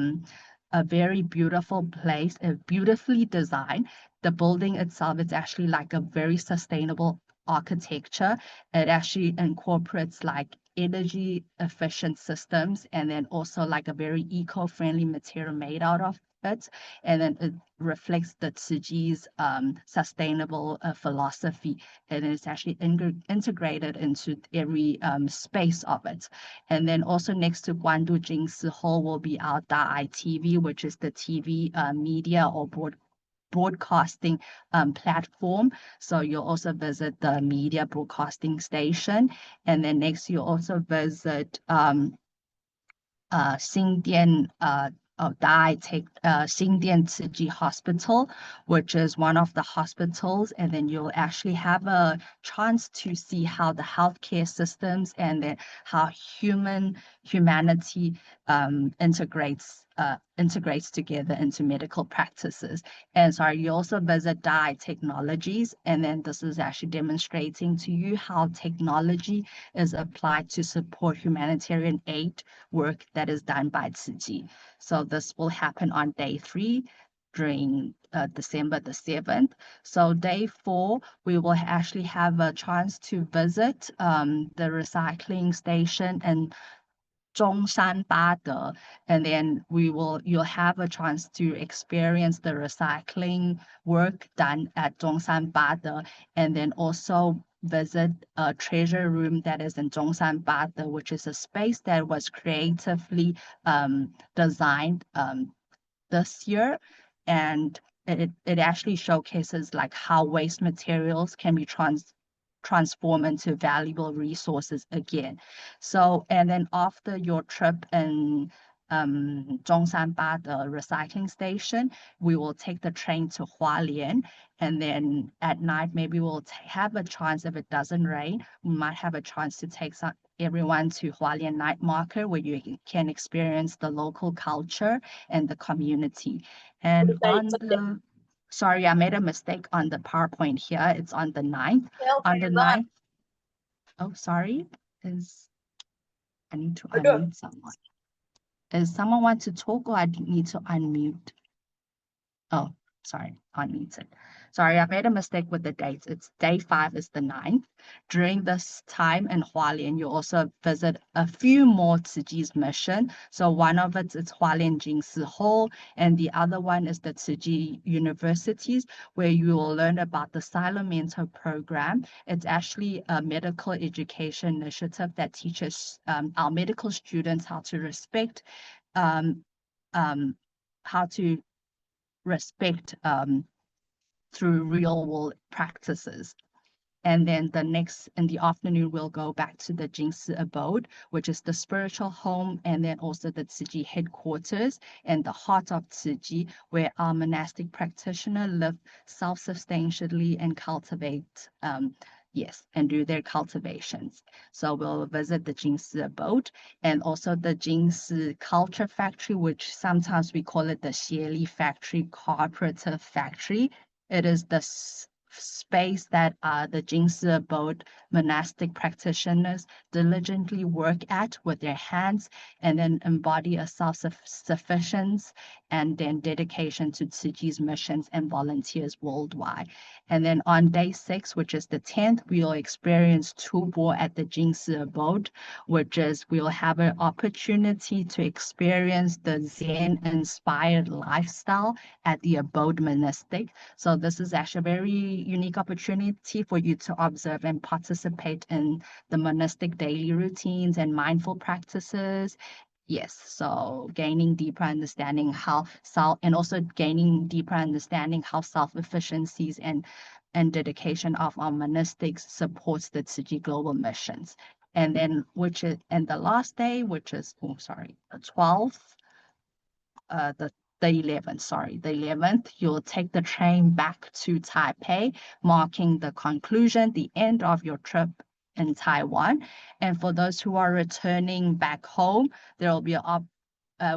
very beautiful place, beautifully designed. The building itself is actually like a very sustainable architecture. It actually incorporates like energy efficient systems and then also like a very eco-friendly material made out of it. And then it reflects the Tzu Chi's sustainable philosophy, and it's actually integrated into every space of it. And then also next to Guandu Jingsi Hall will be our Da TV, which is the TV media or broadcasting platform. So you'll also visit the media broadcasting station. And then next you'll also visit Xingdian Xingdian Tzu Chi Hospital, which is one of the hospitals, and then you'll actually have a chance to see how the healthcare systems and then how humanity integrates together into medical practices. And sorry, you also visit Dai Technologies, and then this is actually demonstrating to you how technology is applied to support humanitarian aid work that is done by Tzu Chi. So this will happen on day 3 during December the 7th. So day 4, we will actually have a chance to visit the recycling station and Zhongshan Bade, and then you'll have a chance to experience the recycling work done at Zhongshan Bade, and then also visit a treasure room that is in Zhongshan Bade, which is a space that was creatively designed this year, and it actually showcases like how waste materials can be transform into valuable resources again. So, and then after your trip in Zhongshanba, the recycling station, we will take the train to Hualien. And then at night, maybe we'll have a chance, if it doesn't rain, we might have a chance to take everyone to Hualien Night Market, where you can experience the local culture and the community. And on the sorry, I made a mistake on the PowerPoint here. It's on the 9th. On the 9th. Oh, sorry. I need to unmute someone. Does someone want to talk or I need to unmute? Oh, sorry, unmuted. Sorry, I made a mistake with the dates. It's day 5 is the 9th. During this time in Hualien, you also visit a few more Tzu Chi's mission. So one of it is Hualien Jingsi Hall, and the other one is the Tzu Chi Universities, where you will learn about the Silent Mentor program. It's actually a medical education initiative that teaches our medical students how to respect through real world practices. And then in the afternoon, we'll go back to the Jingsi abode, which is the spiritual home, and then also the Tzu Chi headquarters and the heart of Tzu Chi, where our monastic practitioners live self-substantially and cultivate, and do their cultivations. So we'll visit the Jingsi abode and also the Jingsi culture factory, which sometimes we call it the Xieli factory, cooperative factory. It is the space that the Jingsi abode monastic practitioners diligently work at with their hands and then embody a self-sufficiency and then dedication to Tzu Chi's missions and volunteers worldwide. And then on day 6, which is the 10th, we'll experience Tubo at the Jingsi abode, which is we'll have an opportunity to experience the Zen-inspired lifestyle at the abode monastic. So this is actually a very unique opportunity for you to observe and participate in the monastic daily routines and mindful practices. Yes, so gaining deeper understanding how self-efficiencies and dedication of our monastics supports the Tzu Chi global missions. And then the last day, which is the 12th, the 11th, you'll take the train back to Taipei, marking the conclusion, the end of your trip in Taiwan. And for those who are returning back home, there will be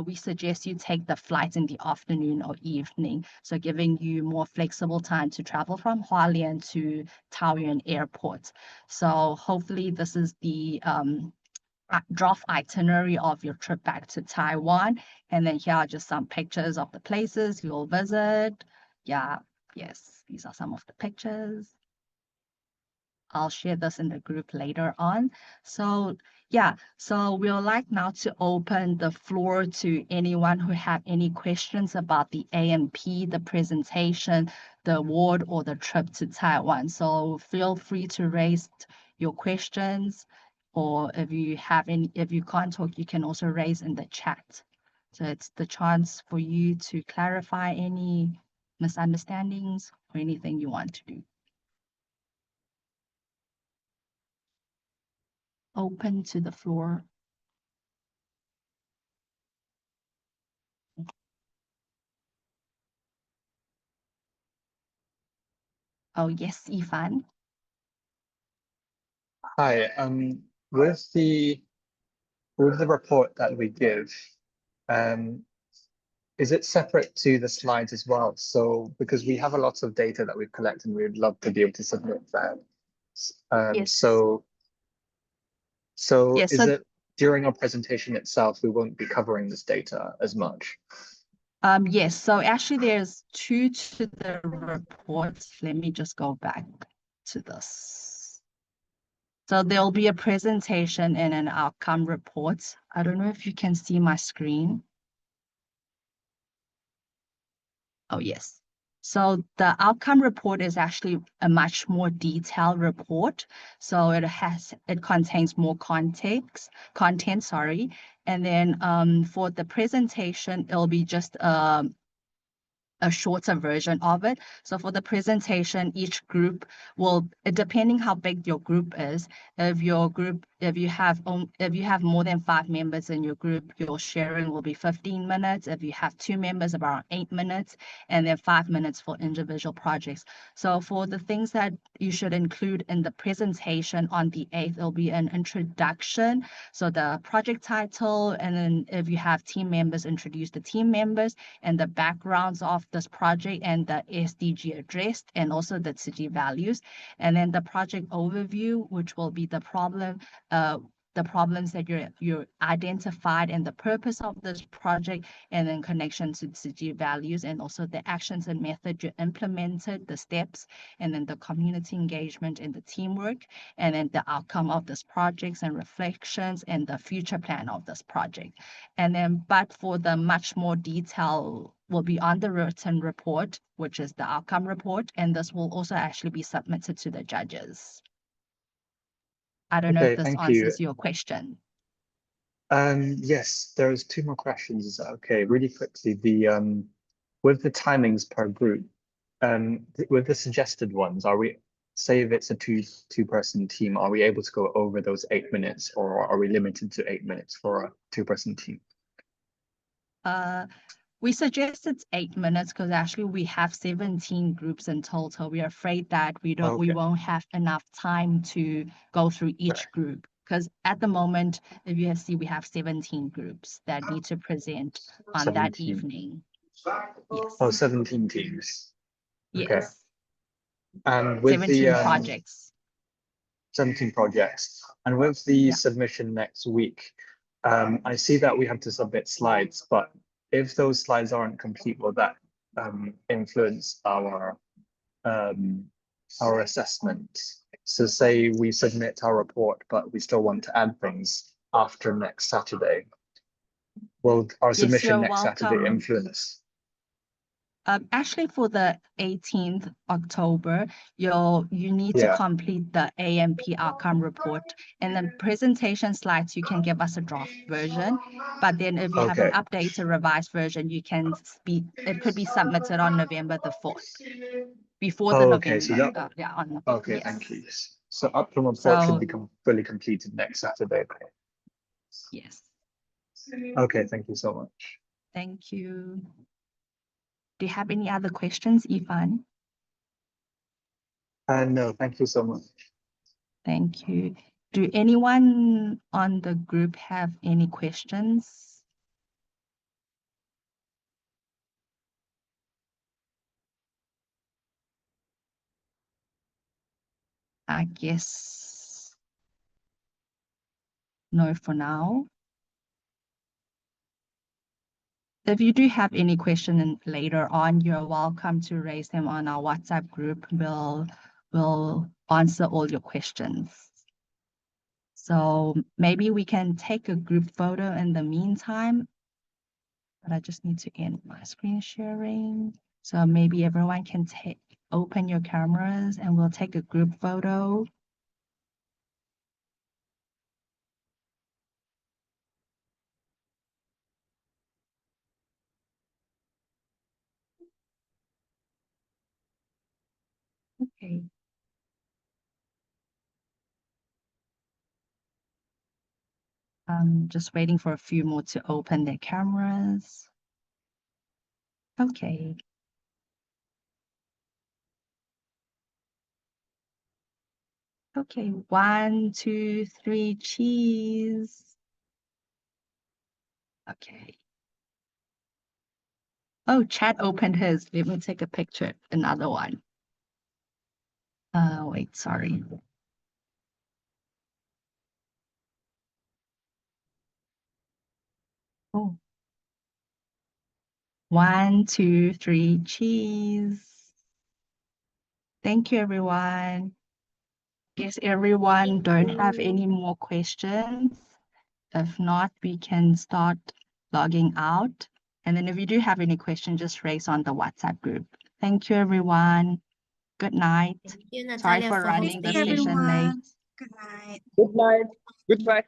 we suggest you take the flight in the afternoon or evening, so giving you more flexible time to travel from Hualien to Taoyuan Airport. So hopefully this is the draft itinerary of your trip back to Taiwan. And then here are just some pictures of the places you'll visit. Yes, these are some of the pictures. I'll share this in the group later on. So we'd like now to open the floor to anyone who have any questions about the A&P, the presentation, the award, or the trip to Taiwan. So feel free to raise your questions, or if you can't talk, you can also raise in the chat. So it's the chance for you to clarify any misunderstandings or anything you want to do. Open to the floor. Oh, yes, Ifan. Hi, with the report that we give, is it separate to the slides as well? So because we have a lot of data that we've collected, and we'd love to be able to submit that. Yes. So Yes, is it during our presentation itself, we won't be covering this data as much? Yes, so actually there's 2 to the report. Let me just go back to this. So there'll be a presentation and an outcome report. I don't know if you can see my screen. Oh, yes. So the outcome report is actually a much more detailed report. So it contains more content, And then for the presentation, it'll be just a shorter version of it. So for the presentation, each group will, depending how big your group is, if you have more than 5 members in your group, your sharing will be 15 minutes. If you have 2 members, about 8 minutes, and then 5 minutes for individual projects. So for the things that you should include in the presentation on the 8th, it'll be an introduction. So the project title, and then if you have team members, introduce the team members and the backgrounds of this project and the SDG addressed, and also the Tzu Chi values. And then the project overview, which will be the problem, the problems that you identified and the purpose of this project, and then connection to SDG values, and also the actions and method you implemented, the steps, and then the community engagement and the teamwork, and then the outcome of this projects and reflections and the future plan of this project. And then, but for the much more detail will be on the written report, which is the outcome report, and this will also actually be submitted to the judges. I don't know if Okay, this thank you. answers your question. Yes, there's 2 more questions. Is that okay? Really quickly, the with the timings per group, with the suggested ones, are we, say if it's a two-person team, are we able to go over those 8 minutes, or are we limited to 8 minutes for a 2-person team? We suggested 8 minutes because actually we have 17 groups in total. We are afraid that we won't have enough time to go through each group, because at the moment, if you see, we have 17 groups that need to present on that 17. evening. Yes. Oh, 17 teams. Okay. Yes. And with 17 the projects. 17 projects, and with the submission next week, I see that we have to submit slides, but if those slides aren't complete, will that influence our assessment? So say we submit our report, but we still want to add things after next Saturday. Will our submission next Saturday influence? Actually, for the 18th October, you need to complete the AMP outcome report, and then presentation slides, you can give us a draft version. But then if you have an updated revised version, it could be submitted on November the 4th, before the November. So that, yes. Thank you. So outcome report should be fully completed next Saturday. Yes. Okay, thank you so much. Thank you. Do you have any other questions, Ivan? No, thank you so much. Thank you. Do anyone on the group have any questions? I guess no for now. If you do have any question later on, you're welcome to raise them on our WhatsApp group. We'll answer all your questions. So maybe we can take a group photo in the meantime, but I just need to end my screen sharing. So maybe everyone can open your cameras and we'll take a group photo. Okay. I'm just waiting for a few more to open their cameras. Okay. Okay, 1, 2, 3, cheese. Okay. Oh, Chad opened his. Let me take a picture, another one. Wait, sorry. Oh. 1, 2, 3, cheese. Thank you, everyone. Guess everyone don't have any more questions. If not, we can start logging out. And then if you do have any questions, just raise on the WhatsApp group. Thank you, everyone. Good night. Thank you, Sorry Natalia, for running the hosting. session late. Good night. Good night. Goodbye.